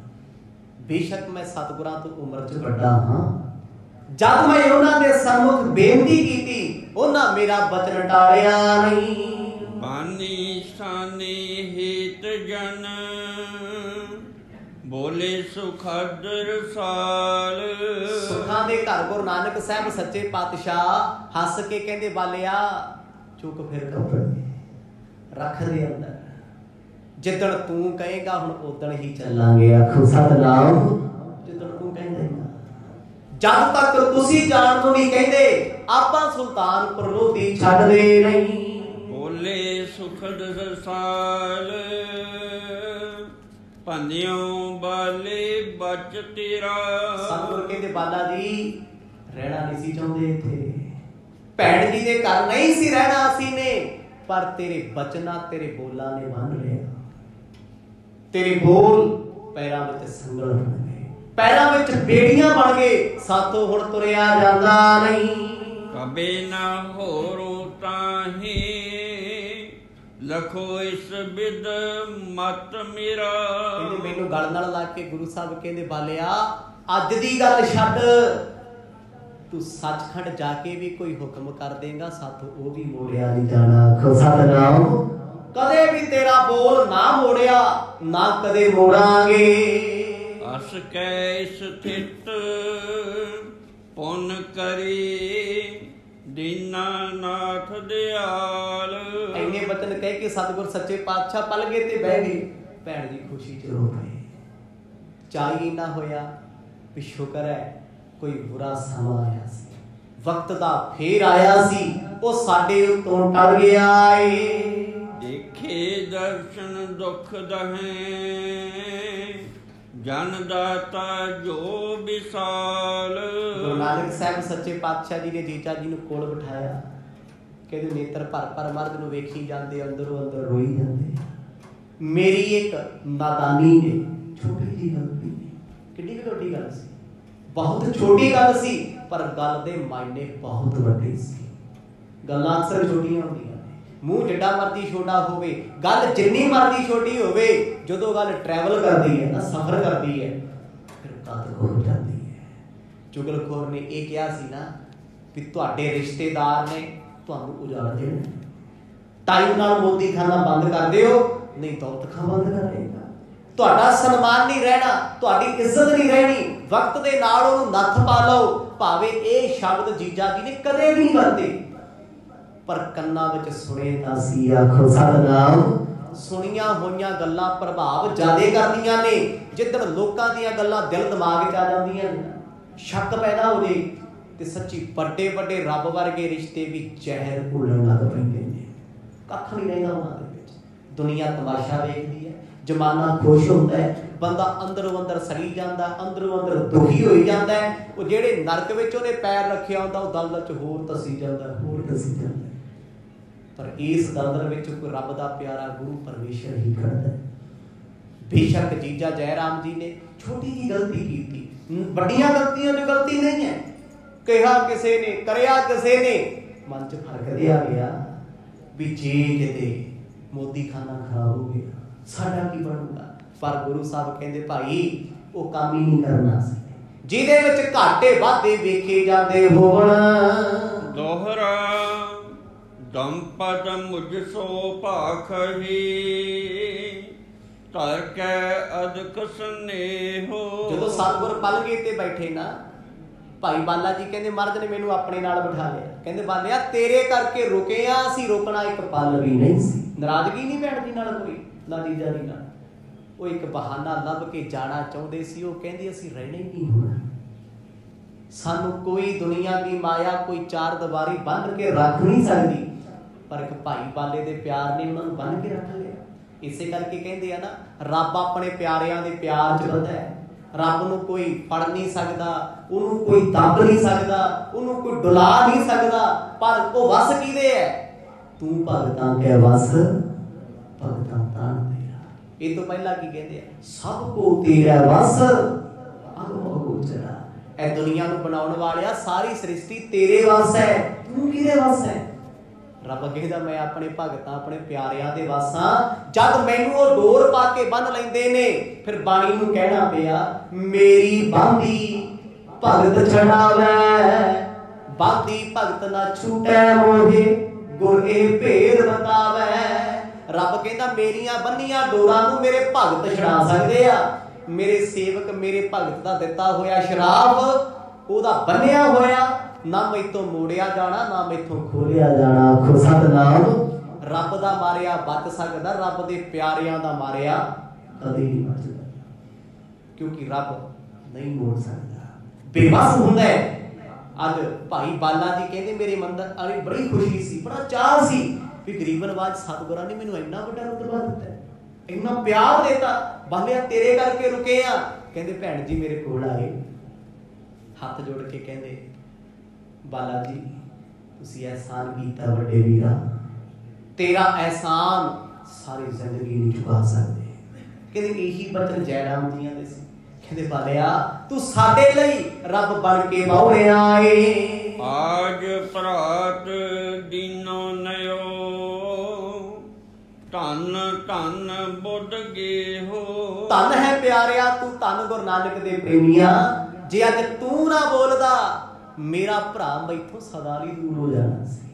ਬੇਸ਼ੱਕ ਮੈਂ ਸਤਿਗੁਰਾਂ ਤੋਂ ਉਮਰ 'ਚ ਵੱਡਾ ਹਾਂ, ਜਦ ਮੈਂ ਉਹਨਾਂ ਦੇ ਸਨਮੁਖ ਬੇਨਤੀ ਕੀਤੀ ਉਹਨਾਂ ਮੇਰਾ ਬਚਨ ਟਾਲਿਆ ਨਹੀਂ। ਬਾਨੀ ਸਾਨੀ ਹਿਤ ਜਨ, ਬੋਲੇ ਸੁਖਦ ਰਸਾਲ। ਸੁਖਾਂ ਦੇ ਘਰ ਗੁਰੂ ਨਾਨਕ ਸਾਹਿਬ ਸੱਚੇ ਪਾਤਸ਼ਾਹ ਹੱਸ ਕੇ ਕਹਿੰਦੇ ਬਾਲਿਆ ਚੁੱਕ ਫਿਰ ਕੱਪੜੇ ਰੱਖ ਦੇ ਅੰਦਰ, ਜਿੱਦਣ ਤੂੰ ਕਹੇਗਾ ਹੁਣ ਉਦਣ ਹੀ ਚੱਲਾਂਗੇ ਆਖੋ ਸਤਿਨਾਮ ਜਿੱਦਣ ਤੂੰ ਕਹਿੰਦਾ। ਜਦ ਤੱਕ ਤੁਸੀਂ ਜਾਣ ਨੂੰ ਨਹੀਂ ਕਹਿੰਦੇ ਆਪਾਂ ਸੁਲਤਾਨਪੁਰ ਲੋਧੀ ਛੱਡਦੇ ਨਹੀਂ। ਬੋਲੇ ਸੁਖਦ ਰਸਾਲ, ਭੰਨਿਓ ਬਾਲੇ ਬਚ ਤੇਰਾ। ਸਤਿਗੁਰ ਕਹਿੰਦੇ ਬਾਲਾ ਜੀ ਰਹਿਣਾ ਨਹੀਂ ਸੀ ਚਾਹੁੰਦੇ ਇੱਥੇ, ਭੈਣ ਜੀ ਦੇ ਘਰ ਨਹੀਂ ਸੀ ਰਹਿਣਾ ਅਸੀਂ ਨੇ, ਪਰ ਤੇਰੇ ਬਚਨਾਂ ਤੇਰੇ ਬੋਲਾਂ ਨੇ ਬੰਨ ਲਿਆ। ਤੇਰੇ ਬੋਲ ਪੈਰਾਂ ਵਿੱਚ ਸੰਗਲ ਬਣ ਗਏ, ਪੈਰਾਂ ਵਿੱਚ ਬੇੜੀਆਂ ਬਣ ਗਏ, ਸਾਥੋਂ ਹੁਣ ਤੁਰਿਆ ਜਾਂਦਾ ਨਹੀਂ। ਕਬੇ ਨਾ ਹੋਰੋ ਤਾਹੀ, ਲਖੋ ਇਸ ਬਿਦ ਮਤ ਮੇਰਾ। ਕਹਿੰਦੇ ਮੈਨੂੰ ਗਲ ਨਾਲ ਲਾ ਕੇ ਗੁਰੂ ਸਾਹਿਬ ਕਹਿੰਦੇ ਬਾਲਿਆ ਅੱਜ ਦੀ ਗੱਲ ਛੱਡ, ਤੂੰ ਸੱਚਖੰਡ ਜਾ ਕੇ ਵੀ ਕੋਈ ਹੁਕਮ ਕਰ ਦੇਗਾ ਸਾਥੋਂ ਉਹ ਵੀ ਮੋੜਿਆ ਨਹੀਂ ਜਾਣਾ ਆਖੋ ਸਤਿਨਾਮ। ਕਦੇ ਵੀ ਤੇਰਾ ਬੋਲ ਨਾ ਮੋੜਿਆ ਨਾ ਕਦੇ ਮੋੜਾਂਗੇ। ਅਸ ਕੈ ਸਥਿਤ ਪੁੰਨ ਕਰੀ, ਦੀਨਾਨਾਥ ਦਿਆਲ। ਇੰਨੇ ਬਚਨ ਕਹਿ ਕੇ ਸਤਿਗੁਰ ਸੱਚੇ ਪਾਤਸ਼ਾਹ ਪਲ ਗਏ ਤੇ ਬਹਿ ਗਏ। ਭੈਣ ਦੀ ਖੁਸ਼ੀ ਚ ਰੋ ਪਏ। ਚਾਹੀ ਨਾ ਹੋਇਆ ਵੀ ਸ਼ੁਕਰ ਹੈ ਕੋਈ ਬੁਰਾ ਸਮਾਂ ਆਇਆ ਸੀ, ਵਕਤ ਦਾ ਫੇਰ ਆਇਆ ਸੀ, ਉਹ ਸਾਡੇ ਉੱਤੋਂ ਟਲ ਗਿਆ ਏ। ਦੇਖੇ ਦਰਸ਼ਨ ਦੁਖ ਦਹੇ, ਜਨ ਦਾਤਾ ਜੋ ਵਿਸਾਲ। ਗੁਰੂ ਨਾਨਕ ਸਾਹਿਬ ਸੱਚੇ ਪਾਤਸ਼ਾਹ ਜੀ ਨੇ ਜੀਜਾ ਜੀ ਨੂੰ ਕੋਲ ਬਿਠਾਇਆ। ਕਹਿੰਦੇ ਨੇਤਰ ਭਰ ਭਰ ਮਰਦ ਨੂੰ ਵੇਖੀ ਜਾਂਦੇ, ਅੰਦਰੋਂ ਅੰਦਰ ਰੋਈ ਜਾਂਦੇ। ਮੇਰੀ ਇੱਕ ਨਾਦਾਨੀ ਨੇ ਛੋਟੀ ਜਿਹੀ ਗਲਤੀ ਨੇ, ਕਿੰਨੀ ਵੀ ਵੱਡੀ ਗੱਲ ਸੀ, ਬਹੁਤ ਛੋਟੀ ਗੱਲ ਸੀ, ਪਰ ਗੱਲ ਦੇ ਮਾਇਨੇ ਬਹੁਤ ਵੱਡੇ ਸੀ। ਗੱਲਾਂ ਅਕਸਰ ਛੋਟੀਆਂ ਹੁੰਦੀਆਂ ਨੇ, ਮੂੰਹ ਜਿੱਡਾ ਮਰਜ਼ੀ ਛੋਟਾ ਹੋਵੇ, ਗੱਲ ਜਿੰਨੀ ਮਰਜ਼ੀ ਛੋਟੀ ਹੋਵੇ, ਜਦੋਂ ਗੱਲ ਟਰੈਵਲ ਕਰਦੀ ਹੈ ਨਾ, ਸਫ਼ਰ ਕਰਦੀ ਹੈ, ਫਿਰ ਕਦਰ ਹੋ ਜਾਂਦੀ ਹੈ। ਚੁਗਲਖੋਰ ਨੇ ਇਹ ਕਿਹਾ ਸੀ ਨਾ ਵੀ ਤੁਹਾਡੇ ਰਿਸ਼ਤੇਦਾਰ ਨੇ ਤੁਹਾਨੂੰ ਉਜਾੜ ਦੇਣਾ, ਟਾਈਮ ਨਾਲ ਮੋਦੀ ਖਾਨਾ ਬੰਦ ਕਰ ਦਿਓ ਨਹੀਂ ਦੌਲਤ ਖਾਂ ਬੰਦ ਕਰ ਦੇਗਾ। ਤੁਹਾਡਾ ਸਨਮਾਨ ਨਹੀਂ ਰਹਿਣਾ, ਤੁਹਾਡੀ ਇੱਜ਼ਤ ਨਹੀਂ ਰਹਿਣੀ, ਵਕਤ ਦੇ ਨਾਲ ਉਹਨੂੰ ਨੱਥ ਪਾ ਲਓ। ਭਾਵੇਂ ਇਹ ਸ਼ਬਦ ਜੀਜਾ ਜੀ ਨੇ ਕਦੇ ਵੀ ਨਹੀਂ ਵਰਤੇ, ਪਰ ਕੰਨਾਂ ਵਿੱਚ ਸੁਣੇ ਤਾਂ ਸੀ ਆਖੋ ਸਤਿਨਾਮ। ਸੁਣੀਆਂ ਹੋਈਆਂ ਗੱਲਾਂ ਪ੍ਰਭਾਵ ਜ਼ਿਆਦੇ ਕਰਦੀਆਂ ਨੇ। ਜਿੱਦਣ ਲੋਕਾਂ ਦੀਆਂ ਗੱਲਾਂ ਦਿਲ ਦਿਮਾਗ 'ਚ ਆ ਜਾਂਦੀਆਂ ਨੇ, ਸ਼ੱਕ ਪੈਦਾ ਹੋ ਜੇ, ਤੇ ਸੱਚੀ ਵੱਡੇ ਵੱਡੇ ਰੱਬ ਵਰਗੇ ਰਿਸ਼ਤੇ ਵੀ ਜ਼ਹਿਰ ਘੁਲਣ ਲੱਗ ਪੈਂਦੇ ਨੇ। ਕੱਖ ਨਹੀਂ ਰਹਿੰਦਾ ਉਹਨਾਂ ਦੇ ਵਿੱਚ। ਦੁਨੀਆ ਤਮਾਸ਼ਾ ਵੇਖਦੀ ਹੈ, ਜਮਾਨਾ ਖੁਸ਼ ਹੁੰਦਾ ਹੈ, ਬੰਦਾ ਅੰਦਰੋਂ ਅੰਦਰ ਸੜੀ ਜਾਂਦਾ, ਅੰਦਰੋਂ ਅੰਦਰ ਦੁਖੀ ਹੋਈ ਜਾਂਦਾ ਹੈ। ਉਹ ਜਿਹੜੇ ਨਰਕ ਵਿੱਚ ਉਹਨੇ ਪੈਰ ਰੱਖਿਆ ਹੁੰਦਾ ਉਹ ਦਲਦਲ 'ਚ ਹੋਰ ਧੱਸੀ ਜਾਂਦਾ, ਹੋਰ ਧੱਸੀ ਜਾਂਦਾ। ਪਰ ਇਸ ਦਲਦਲ ਵਿੱਚ ਕੋਈ ਰੱਬ ਦਾ ਪਿਆਰਾ ਗੁਰੂ ਪਰਮੇਸ਼ਰ ਹੀ ਖੜਦਾ ਹੈ। ਬੇਸ਼ੱਕ ਜੀਜਾ ਜੈ ਰਾਮ ਜੀ ਨੇ ਛੋਟੀ ਜਿਹੀ ਗਲਤੀ ਕੀਤੀ, ਵੱਡੀਆਂ ਗਲਤੀਆਂ ਦੀ ਗਲਤੀ ਨਹੀਂ ਹੈ। ਕਿਹਾ ਕਿਸੇ ਨੇ, ਕਰਿਆ ਕਿਸੇ ਨੇ, ਮਨ 'ਚ ਫਰਕ ਜਿਹਾ ਆ ਗਿਆ ਵੀ ਜੇ ਕਿਤੇ ਮੋਦੀ ਖਾਨਾ ਖਰਾਬ ਹੋ ਗਿਆ ਸਾਡਾ ਕੀ ਬਣੂਗਾ। ਪਰ ਗੁਰੂ ਸਾਹਿਬ ਕਹਿੰਦੇ ਭਾਈ ਉਹ ਕੰਮ ਹੀ ਨਹੀਂ ਕਰਨਾ ਸੀ ਜਿਹਦੇ ਵਿੱਚ ਘਾਟੇ ਵਾਧੇ ਵੇਖੇ ਜਾਂਦੇ ਹੋਣ। ਦੋਹਰਾ ਦੰਪਤ ਮੁਝ ਸੋ ਭਾਖਹੀ, ਧਰ ਕੈ ਅਦਕ ਸਨੇਹੋ। ਜਦੋਂ ਸਤਿਗੁਰ ਪਲਗੇ ਤੇ ਬੈਠੇ ਨਾ, ਭਾਈ ਬਾਲਾ ਜੀ ਕਹਿੰਦੇ ਮਰਦ ਨੇ ਮੈਨੂੰ ਆਪਣੇ ਨਾਲ ਬਿਠਾ ਲਿਆ। ਕਹਿੰਦੇ ਬਾਲਿਆ ਤੇਰੇ ਕਰਕੇ ਰੁਕੇ ਆ, ਅਸੀਂ ਰੋਕਣਾ ਇੱਕ ਪਲ ਵੀ ਨਹੀਂ ਸੀ। ਨਾਰਾਜ਼ਗੀ ਨਹੀਂ ਭੈਣ ਜੀ ਨਾਲ ਕੋਈ, ਨਾ ਜੀਜਾ ਜੀ ਨਾਲ। ਉਹ ਇੱਕ ਬਹਾਨਾ ਲੱਭ ਕੇ ਜਾਣਾ ਚਾਹੁੰਦੇ ਸੀ। ਉਹ ਕਹਿੰਦੇ ਅਸੀਂ ਰਹਿਣਾ ਹੀ ਨਹੀਂ ਹੋਣਾ, ਸਾਨੂੰ ਕੋਈ ਦੁਨੀਆ ਦੀ ਮਾਇਆ, ਕੋਈ ਚਾਰ ਦੀਵਾਰੀ ਬੰਨ੍ਹ ਕੇ ਰੱਖ ਨਹੀਂ ਸਕਦੀ। ਪਰ ਇੱਕ ਭਾਈ ਬਾਲੇ ਦੇ ਪਿਆਰ ਨੇ ਉਹਨਾਂ ਨੂੰ ਬੰਨ੍ਹ ਕੇ ਰੱਖ ਲਿਆ। ਇਸੇ ਕਰਕੇ ਕਹਿੰਦੇ ਆ ਨਾ, ਰੱਬ ਆਪਣੇ ਪਿਆਰਿਆਂ ਦੇ ਪਿਆਰ 'ਚ ਬੰਦਾ ਹੈ। ਰੱਬ ਨੂੰ ਕੋਈ ਫੜ ਨਹੀਂ ਸਕਦਾ, ਉਹਨੂੰ ਕੋਈ ਦੱਬ ਨਹੀਂ ਸਕਦਾ, ਉਹਨੂੰ ਕੋਈ ਡੁਲਾ ਨਹੀਂ ਸਕਦਾ। ਪਰ ਉਹ ਵਸ ਕਿਹਦੇ ਹੈ? ਤੂੰ ਭਗਤਾਂ ਕੇ ਵਸ, ਭਗਤਾਂ ਤਾਣ ਤੇਰਾ। ਇਹ ਤੋਂ ਪਹਿਲਾਂ ਕੀ ਕਹਿੰਦੇ ਆ? ਸਭ ਕੋ ਤੇਰਾ ਵਸ ਅਗੋ ਗੋਚਰਾ। ਇਹ ਦੁਨੀਆ ਨੂੰ ਬਣਾਉਣ ਵਾਲਿਆ, ਸਾਰੀ ਸ੍ਰਿਸ਼ਟੀ ਤੇਰੇ ਵਸ ਹੈ, ਤੂੰ ਕਿਹਦੇ ਵਸ ਹੈ? ਰੱਬ ਕਹਿੰਦਾ ਮੈਂ ਆਪਣੇ ਭਗਤਾਂ, ਆਪਣੇ ਪਿਆਰਿਆਂ ਦੇ ਵਾਸਾਂ। ਜਦ ਮੈਨੂੰ ਉਹ ਡੋਰ ਪਾ ਕੇ ਬੰਨ ਲੈਂਦੇ ਨੇ, ਫਿਰ ਬਾਣੀ ਨੂੰ ਕਹਿਣਾ ਪਿਆ ਮੇਰੀ ਬਾਂਦੀ ਭਗਤ ਛਡਾਵੈ, ਬਾਂਦੀ ਭਗਤ ਨਾ ਛੂਟੈ ਮੋਹੇ, ਗੁਰ ਇਹ ਭੇਦ ਬਤਾਵੈ। ਰੱਬ ਕਹਿੰਦਾ ਮੇਰੀਆਂ ਬੰਨੀਆਂ ਡੋਰਾਂ ਨੂੰ ਮੇਰੇ ਭਗਤ ਛਡਾ ਸਕਦੇ ਆ। ਮੇਰੇ ਸੇਵਕ, ਮੇਰੇ ਭਗਤ ਦਾ ਦਿੱਤਾ ਹੋਇਆ ਸ਼ਰਾਬ, ਉਹਦਾ ਬੰਨਿਆ ਹੋਇਆ, ਨਾ ਮੈਥੋਂ ਮੋੜਿਆ ਜਾਣਾ, ਨਾ ਮੈਥੋਂ ਖੋਲਿਆ ਜਾਣਾ। ਆਖੋ ਸਤਿਨਾਮ। ਰੱਬ ਦਾ ਮਾਰਿਆ ਬਚ ਸਕਦਾ, ਰੱਬ ਦੇ ਪਿਆਰਿਆਂ ਦਾ ਮਾਰਿਆ ਕਦੇ ਨਹੀਂ ਬਚਦਾ, ਕਿਉਂਕਿ ਰੱਬ ਨਹੀਂ ਮੋੜ ਸਕਦਾ, ਬੇਵਸ ਹੁੰਦਾ ਹੈ। ਅੱਜ ਭਾਈ ਬਾਲਾ ਜੀ ਕਹਿੰਦੇ ਮੇਰੇ ਮੰਦਰ ਆਲੀ ਬੜੀ ਖੁਸ਼ੀ ਸੀ, ਬੜਾ ਚਾਅ ਸੀ ਵੀ ਗਰੀਬ ਨਵਾਜ ਸਤਿਗੁਰਾਂ ਨੇ ਮੈਨੂੰ ਇੰਨਾ ਵੱਡਾ ਰੁਤਬਾ ਦਿੱਤਾ, ਇੰਨਾ ਪਿਆਰ ਦਿੱਤਾ। ਬਾਲਿਆ ਤੇਰੇ ਕਰਕੇ ਰੁਕੇ ਆ। ਕਹਿੰਦੇ ਭੈਣ ਜੀ ਮੇਰੇ ਕੋਲ ਆਏ, ਹੱਥ ਜੋੜ ਕੇ ਕਹਿੰਦੇ ਬਾਲਾ ਜੀ ਤੁਸੀਂ ਅਹਿਸਾਨ ਕੀਤਾ ਵੱਡੇ ਵੀਰਾ, ਤੇਰਾ ਅਹਿਸਾਨ ਸਾਰੀ ਜ਼ਿੰਦਗੀ ਨਹੀਂ ਚੁਕਾ ਸਕਦੇ। ਕਹਿੰਦੇ ਇਹੀ ਬਚਨ ਜੈ ਰਾਮ ਜੀਆਂ ਦੇ ਸੀ। ਕਹਿੰਦੇ ਬਾਲਿਆ ਤੂੰ ਸਾਡੇ ਲਈ ਰੱਬ ਬਣ ਕੇ ਬਾਹਰਿਆ ਏ। ਆਜ ਪ੍ਰਾਤ ਦੀਨੋ ਨਯੋ, ਧੰਨ ਧੰਨ ਬੁੱਧ ਗੇ ਹੋ। ਧੰਨ ਹੈ ਪਿਆਰਿਆ ਤੂੰ, ਧੰਨ ਗੁਰੂ ਨਾਨਕ ਦੇ ਪ੍ਰੇਮੀਆਂ। ਜੇ ਅੱਜ ਤੂੰ ਨਾ ਬੋਲਦਾ, ਮੇਰਾ ਭਰਾ ਮੈਥੋਂ ਸਦਾ ਲਈ ਦੂਰ ਹੋ ਜਾਣਾ ਸੀ।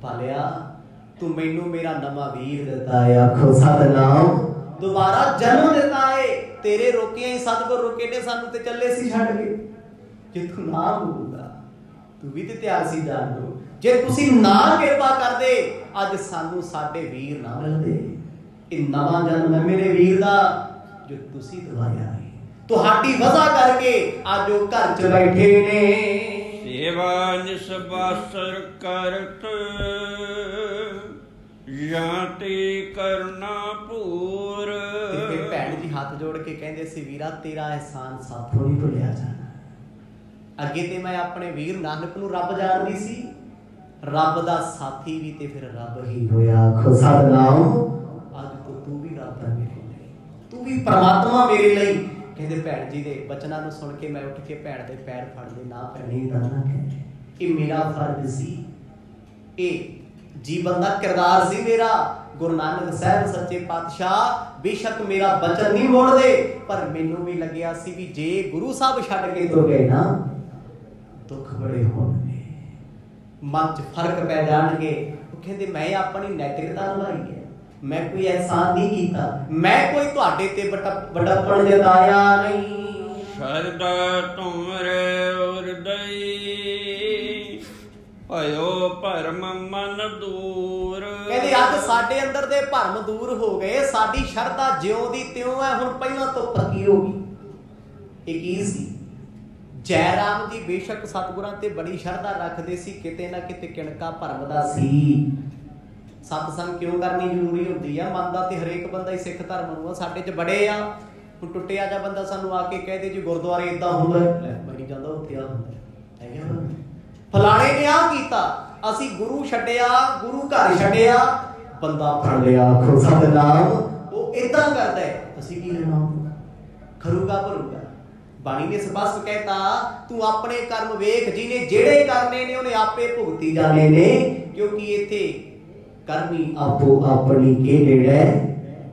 ਬਾਲਿਆ ਤੂੰ ਮੈਨੂੰ ਮੇਰਾ ਨਵਾਂ ਵੀਰ ਦਿੱਤਾ ਏ। ਆਖੋ ਸਤਿਨਾਮ। ਦੁਬਾਰਾ ਜਨਮ ਦਿੱਤਾ ਏ। ਤੇਰੇ ਰੋਕਿਆਂ ਹੀ ਸਤਿਗੁਰ ਰੁਕੇ ਨੇ, ਸਾਨੂੰ ਤੇ ਚੱਲੇ ਸੀ ਛੱਡ ਕੇ। ਜੇ ਤੂੰ ਨਾ ਬੋਲਦਾ, ਤੂੰ ਵੀ ਤੇ ਤਿਆਰ ਸੀ ਜਾਣ ਨੂੰ। ਜੇ ਤੁਸੀਂ ਨਾ ਕਿਰਪਾ ਕਰਦੇ, ਅੱਜ ਸਾਨੂੰ ਸਾਡੇ ਵੀਰ ਨਾ ਮਿਲਦੇ। ਇਹ ਨਵਾਂ ਜਨਮ ਹੈ ਮੇਰੇ ਵੀਰ ਦਾ, ਜੋ ਤੁਸੀਂ ਦਵਾਇਆ ਏ। ਤੁਹਾਡੀ ਵਜ੍ਹਾ ਕਰਕੇ ਅੱਜ ਉਹ ਘਰ 'ਚ ਬੈਠੇ ਨੇ। ਸੇਵਾ ਨਿਸਬਾਸਰ ਕਰਤ, ਜਾਂ ਤੇ ਕਰਨਾ ਪੂਰ। ਤੇ ਭੈਣ ਜੀ ਹੱਥ ਜੋੜ ਕੇ ਕਹਿੰਦੇ ਸੀ ਵੀਰਾ ਤੇਰਾ ਅਹਿਸਾਨ ਸਾਥੋਂ ਨਹੀਂ ਭੁੱਲਿਆ ਜਾਣਾ। ਅੱਗੇ ਤੇ ਮੈਂ ਆਪਣੇ ਵੀਰ ਨਾਨਕ ਨੂੰ ਰੱਬ ਜਾਣਦੀ ਸੀ, ਰੱਬ ਦਾ ਸਾਥੀ ਵੀ ਤੇ ਫਿਰ ਰੱਬ ਹੀ ਹੋਇਆ। ਆਖੋ ਸਤਿਨਾਮ। ਅੱਜ ਤੋਂ ਤੂੰ ਵੀ ਰੱਬ ਹੈ ਮੇਰੇ ਲਈ, ਤੂੰ ਵੀ ਪਰਮਾਤਮਾ ਮੇਰੇ ਲਈ। ਕਹਿੰਦੇ ਭੈਣ ਜੀ ਦੇ ਬਚਨਾਂ ਨੂੰ ਸੁਣ ਕੇ ਮੈਂ ਉੱਠ ਕੇ ਭੈਣ ਦੇ ਪੈਰ ਫੜ ਲਏ। ਨਾ ਭੈਣੀ ਦਾ ਨਾ ਕਹਿੰਦੇ, ਇਹ ਮੇਰਾ ਫਰਜ਼ ਸੀ, ਇਹ ਜੀਵਨ ਦਾ ਕਿਰਦਾਰ ਸੀ ਮੇਰਾ। ਗੁਰੂ ਨਾਨਕ ਸਾਹਿਬ ਸੱਚੇ ਪਾਤਸ਼ਾਹ ਬੇਸ਼ੱਕ ਮੇਰਾ ਬਚਨ ਨਹੀਂ ਮੋੜਦੇ, ਪਰ ਮੈਨੂੰ ਵੀ ਲੱਗਿਆ ਸੀ ਵੀ ਜੇ ਗੁਰੂ ਸਾਹਿਬ ਛੱਡ ਕੇ ਤੁਰ ਗਏ ਨਾ, ਦੁੱਖ ਬੜੇ ਹੋਣਗੇ, ਮਨ 'ਚ ਫਰਕ ਪੈ ਜਾਣਗੇ। ਉਹ ਕਹਿੰਦੇ ਮੈਂ ਆਪਣੀ ਨੈਤਿਕਤਾ ਨਿਭਾਈ ਹੈ, ਮੈਂ ਕੋਈ ਅਹਿਸਾਨ ਨਹੀਂ ਕੀਤਾ, ਮੈਂ ਕੋਈ ਤੁਹਾਡੇ ਤੇ ਵੱਡਪਣ ਜਤਾਇਆ ਨਹੀਂ। ਸ਼ਰਦਾ ਤੁਮਰੇ ਉਰਦਈ, ਭਇਓ ਭਰਮ ਮਨ ਦੂਰ। ਕਹਿੰਦੇ ਅੱਜ ਸਾਡੇ ਅੰਦਰ ਦੇ ਭਰਮ ਦੂਰ ਹੋ ਗਏ, ਸਾਡੀ ਸ਼ਰਧਾ ਜਿਉਂ ਦੀ ਤਿਉਂ ਹੈ, ਹੁਣ ਪਹਿਲਾਂ ਤੋਂ ਪੱਕੀ ਹੋ ਗਈ। ਇਹ ਕੀ ਸੀ? ਜੈ ਰਾਮ ਜੀ ਬੇਸ਼ੱਕ ਸਤਿਗੁਰਾਂ ਤੇ ਬੜੀ ਸ਼ਰਧਾ ਰੱਖਦੇ ਸੀ, ਕਿਤੇ ਨਾ ਕਿਤੇ ਕਿਣਕਾ ਭਰਮ ਦਾ ਸੀ। ਸਤਸੰਗ ਕਿਉਂ ਕਰਨੀ ਜ਼ਰੂਰੀ ਹੁੰਦੀ ਆ? ਮੰਨਦਾ ਤੇ ਹਰੇਕ ਬੰਦਾ ਹੀ ਸਿੱਖ ਧਰਮ ਨੂੰ ਆ। ਸਾਡੇ 'ਚ ਬੜੇ ਆ, ਹੁਣ ਟੁੱਟਿਆ ਜਾ ਬੰਦਾ ਸਾਨੂੰ ਆ ਕੇ ਕਹਦੇ ਜੀ ਗੁਰਦੁਆਰੇ ਏਦਾਂ ਹੁੰਦਾ, ਲੈ ਮੈਂ ਨਹੀਂ ਜਾਂਦਾ ਉੱਥੇ ਆ ਹੁੰਦਾ ਹੈਗਾ, ਫਲਾਣੇ ਨੇ ਆ ਕੀਤਾ, ਅਸੀਂ ਗੁਰੂ ਛੱਡਿਆ, ਗੁਰੂ ਘਰ ਛੱਡਿਆ, ਬੰਦਾ ਫੜ ਲਿਆ। ਆਖੋ ਸਤਿਨਾਮ। ਉਹ ਏਦਾਂ ਕਰਦਾ ਹੈ, ਅਸੀਂ ਕੀ ਲੈਣਾ? ਖਰੂਗਾ ਭਰੂਗਾ। ਬਾਣੀ ਨੇ ਸਪਸ਼ਟ ਕਹਿਤਾ ਤੂੰ ਆਪਣੇ ਕਰਮ ਵੇਖ, ਜਿਹਨੇ ਜਿਹੜੇ ਕਰਨੇ ਨੇ ਉਹਨੇ ਆਪੇ ਭੁਗਤੀ ਜਾਣੇ ਨੇ, ਕਿਉਂਕਿ ਇੱਥੇ ਕਰਮੀ ਆਪੋ ਆਪਣੀ ਕੇ ਨੇੜੇ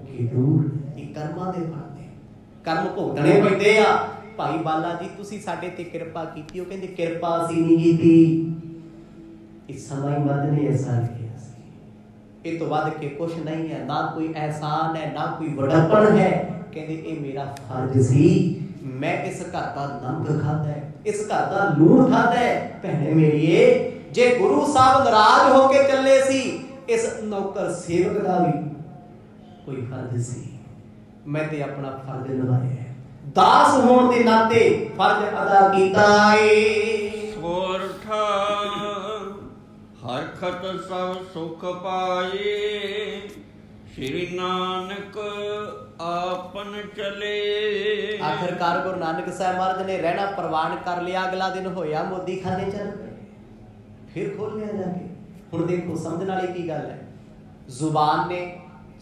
ਕਿ ਦੂਰ। ਇਹ ਕਰਮਾਂ ਦੇ ਫਲ ਨੇ, ਕਰਮ ਭੁਗਤਣੇ ਪੈਂਦੇ ਆ। ਭਾਈ ਬਾਲਾ ਜੀ ਤੁਸੀਂ ਸਾਡੇ ਤੇ ਕਿਰਪਾ ਕੀਤੀ। ਉਹ ਕਹਿੰਦੇ ਕਿਰਪਾ ਅਸੀਂ ਨਹੀਂ ਕੀਤੀ, ਇਸ ਸਮਾਂ ਹੀ ਮਰਦ ਨੇ ਅਹਿਸਾਨ ਕੀਤਾ ਸੀ। ਇਹ ਤੋਂ ਵੱਧ ਕੇ ਕੁਛ ਨਹੀਂ ਹੈ, ਨਾ ਕੋਈ ਅਹਿਸਾਨ ਹੈ, ਨਾ ਕੋਈ ਵੱਡਪਣ ਹੈ। ਕਹਿੰਦੇ ਇਹ ਮੇਰਾ ਫਰਜ਼ ਸੀ, ਮੈਂ ਇਸ ਘਰ ਦਾ ਨੰਗ ਖਾਧਾ ਹੈ, ਇਸ ਘਰ ਦਾ ਲੂਣ ਖਾਧਾ ਹੈ। ਭੈਣੇ ਮੇਰੀਏ, ਜੇ ਗੁਰੂ ਸਾਹਿਬ ਨਾਰਾਜ਼ ਹੋ ਕੇ ਚੱਲੇ ਸੀ, ਇਸ ਨੌਕਰ ਸੇਵਕ ਦਾ ਵੀ ਕੋਈ ਫਰਜ਼ ਸੀ। मैं ते अपना फर्ज निभाया है, दास होने के नाते फर्ज अदा किया है। सोरठा हरखत सब सुख पाए, श्री नानक आपन चले। आखिरकार गुरु नानक साहब महाराज ने रहना प्रवान कर लिया। अगला दिन होया मोदी खाने चल गए, फिर खोल लिया जाके। हुण देखो समझने वाली की गल है, जुबान ने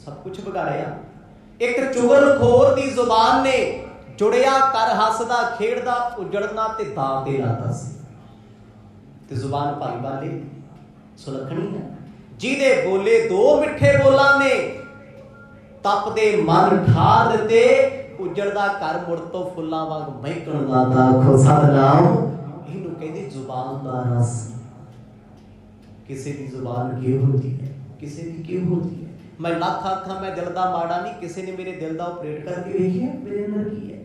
सब कुछ बिगाड़िया। एक चुगलखोर दी जुबान ने जुड़िया कर हसदा खेड़दा उजड़ना ते दाव ते लाता सी। ते जुबान भाई वाली सुलखणी है, जिहदे बोले दो मिठे बोलां ने तपदे मन ठा दिते, उजड़दा कर मुड़ तो फुल्लां वांग महकण लाता। आखो सतनाम। इहनूं कहंदे जुबान दा रस। किसी की जुबान क्यों होती है, किसी की क्यों होती है। मैं लख आखा मैं दिल दा माड़ा नहीं, किसी ने मेरे दिल दा ऑपरेट करके देखिए मेरे अंदर की है।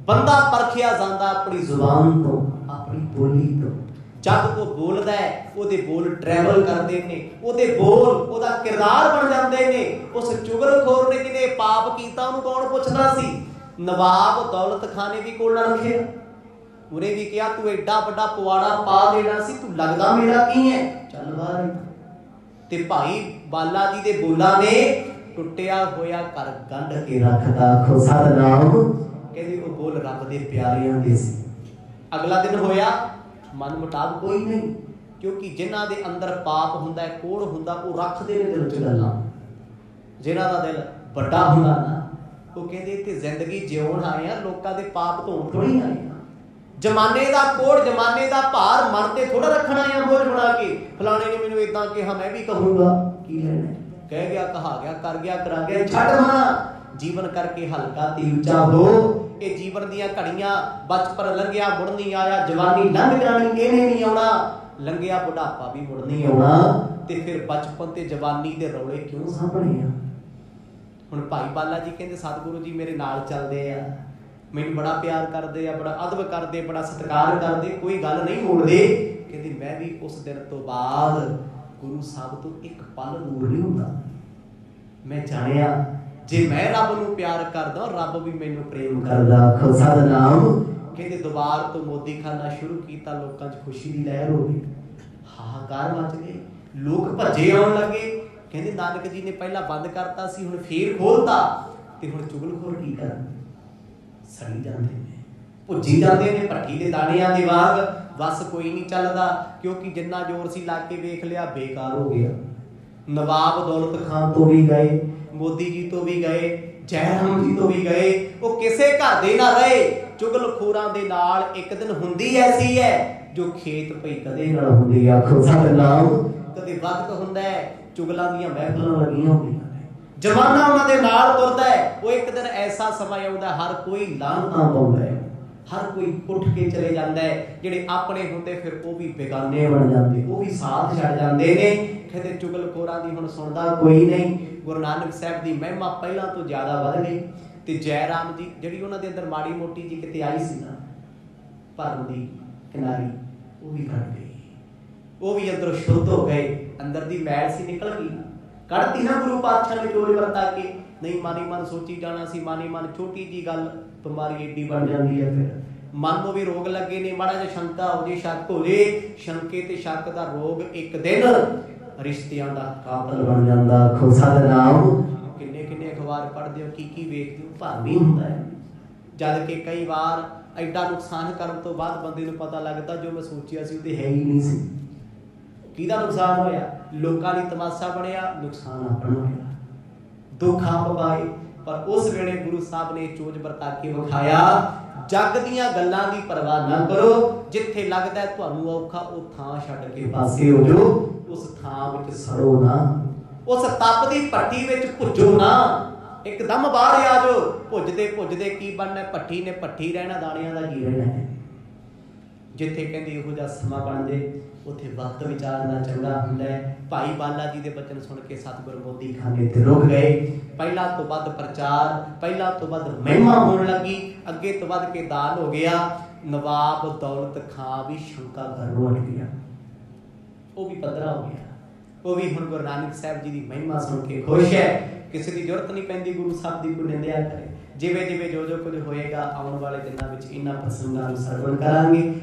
बंदा परखिया जांदा अपनी जुबान तो, अपनी बोली तो। जब वो बोलदा है ओदे बोल ट्रैवल करते ने, ओदे बोल ओदा किरदार बन जाते ने। उस चुगलखोर ने जिने पाप कीता उन्होंने कौन पुछदा सी। नवाब दौलत खान ने भी कोल ना रखे, उन्हें भी कहा तू एडा बड़ा पवाड़ा पा देना सी, तू लगदा मेरा की है, चल बाहर। ते भाई बाला जी दे बोला ने टुटिया होया कर गंढ के रखदा। आखो सतनाम। कहंदे वो बोल रब दे प्यारियां दे सी। अगला दिन होया मन मुटाव कोई नहीं, क्योंकि जिन्हां दे अंदर पाप हुंदा है, कोड़ हुंदा, वो रखदे ने दिल च गल्लां। जिन्हां दा दिल बड़ा हुंदा ना, वो कहंदे इत्थे जिंदगी जिउण आए आ, लोकां दे पाप धोण थोड़ी आए आ। जमाने दा कोड़, जमाने दा भार मन ते थोड़ा रखना है बोझ बना के। फलाने ने मैनू इदां कहा मैं भी कहूंगा, की लेना, कह गया कहा गया, कर गया करा गया, छड्ड मना। जीवन करके हल्का ते ऊंचा हो। ये जीवन दियां घड़ियां, बचपन लंघिया मुड़ नहीं आया, जवानी लंघ जानी इहने नहीं आउणा, लंघिया बुढ़ापा भी मुड़ नहीं आउणा। ते फिर बचपन ते जवानी दे रौले क्यों सांभणे आ। हुण भाई बाला जी कहंदे सतगुरु जी मेरे नाल चलदे आ, मैनू बड़ा प्यार करते आ, बड़ा अदब करते, बड़ा सत्कार करते, कोई गल नहीं मोड़ते। कहते मैं भी उस दिन तो बाद गुरु साहब तो एक पल दूर नहीं होता। मैं जानिया जे मैं रब नूं प्यार करदा, रब भी मैनू प्रेम करदा। आखो सतनाम। कहते दोबार तो मोदी खाना शुरू किया, लोगों च खुशी की लहर हो गई, हाहाकार मच गए, लोग भजे आउण लगे। कहते नानक जी ने पहला बंद करता सी, हुण फेर खोलता, ते हुण चुगलखोर की करन, सड़ी जाते हैं, भुजी जाते हैं भट्टी के दाणियां दे वांग। बस कोई नहीं चलता, क्योंकि जिन्ना जोर सी ला के वेख लिया बेकार हो गया। नवाब दौलत खान तो भी गए, मोदी जी तो भी गए, जयराम जी तो भी गए, वो किसे घर दे ना रहे। चुगलखोरां दे नाल एक दिन हुंदी ऐसी है जो खेत पई कदे ना हुंदी। आखो सतनाम। कदे वक्त हुंदा है चुगलां दियां महफिलां लगियां होंदियां ने, जमाना उन्हां दे नाल तुरदा है। वो एक दिन ऐसा समय आउंदा हर कोई लानतां पाउंदा है, हर कोई उठ के चले जाता है। जिहड़े अपने हुंदे फिर वो भी बेगाने बन जाते, वो भी साथ छड़ जाते ने। कहते चुगलखोरां दी हुण सुणदा कोई नहीं। गुरु नानक साहब दी महिमा पहला तो ज्यादा वध गई। ते जयराम जी जिहड़ी उन्हां दे अंदर माड़ी मोटी जी किते आई सी ना भरम दी किनारी, वो भी घट गई, वो भी अंदरों शुद्ध हो गए। अंदर दी मैल सी निकल गई, कढ़ती ना गुरु पातशाह ने जोर वरता के। नहीं मानी मन सोची जाना सी, मानी मन छोटी जी गल बीमारी एडी बन जाती है। फिर मन को भी रोग लगे ने, माड़ा जिहा शंका हो जाए, शक हो जाए, शंके ते शक दा रोग एक दिन रिश्तियां दा कातल बन जांदा। आखो सतनाम। किन्ने किन्ने अखबार पढ़दे हो, की वेखदे हो, भरम ही हुंदा है। जद कि कई बार एडा नुकसान करन तो बाद बंदे नूं पता लगदा जो मैं सोचिया सी ते है ही नहीं सी। किहदा नुकसान होया, लोकां दी तमाशा बनिया, नुकसान अपना होया, दुख आप पाए। पर उस वेले गुरु साहब ने चोज वरता के विखाया, जग दीयां गल्लां दी परवाह ना करो। जिथे लगदा है तुहानूं औखा, वो थां छड्ड के पासे हो जाओ, उस थां विच सड़ो ना, उस तप दी भट्टी विच भुजो ना, एकदम बाहर आ जाओ। भुजदे भुजदे की बनना, भट्टी ने भट्टी रहना, दाणियां दा की रहना है। जिथे कहंदे इहो जिहा समा बन जाए, उत्थे वक्त विचारना चंगा हुंदा है। भाई बाला जी दे बचन सुन के सतगुरु मोदी खाने ते रुक गए। पहला तो वध प्रचार, पहला तो वध महिमा होने लगी, अगे तो वध के दान हो गया। नवाब दौलत खां भी शंका घरों हट गया, वो भी पदरा हो गया। वो भी हुण गुरु नानक साहब जी की महिमा सुन के खुश है। ਕਿਸੇ ਦੀ ਜ਼ਰੂਰਤ ਨਹੀਂ ਪੈਂਦੀ ਗੁਰੂ ਸਾਹਿਬ ਦੀ ਕੋਈ ਨਿੰਦਿਆ ਕਰੇ। ਜਿਵੇਂ ਜਿਵੇਂ ਜੋ ਜੋ ਕੁਝ ਹੋਏਗਾ ਆਉਣ ਵਾਲੇ ਦਿਨਾਂ ਵਿੱਚ ਇਹਨਾਂ ਪ੍ਰਸੰਗਾਂ ਨੂੰ ਸਰਵਣ ਕਰਾਂਗੇ।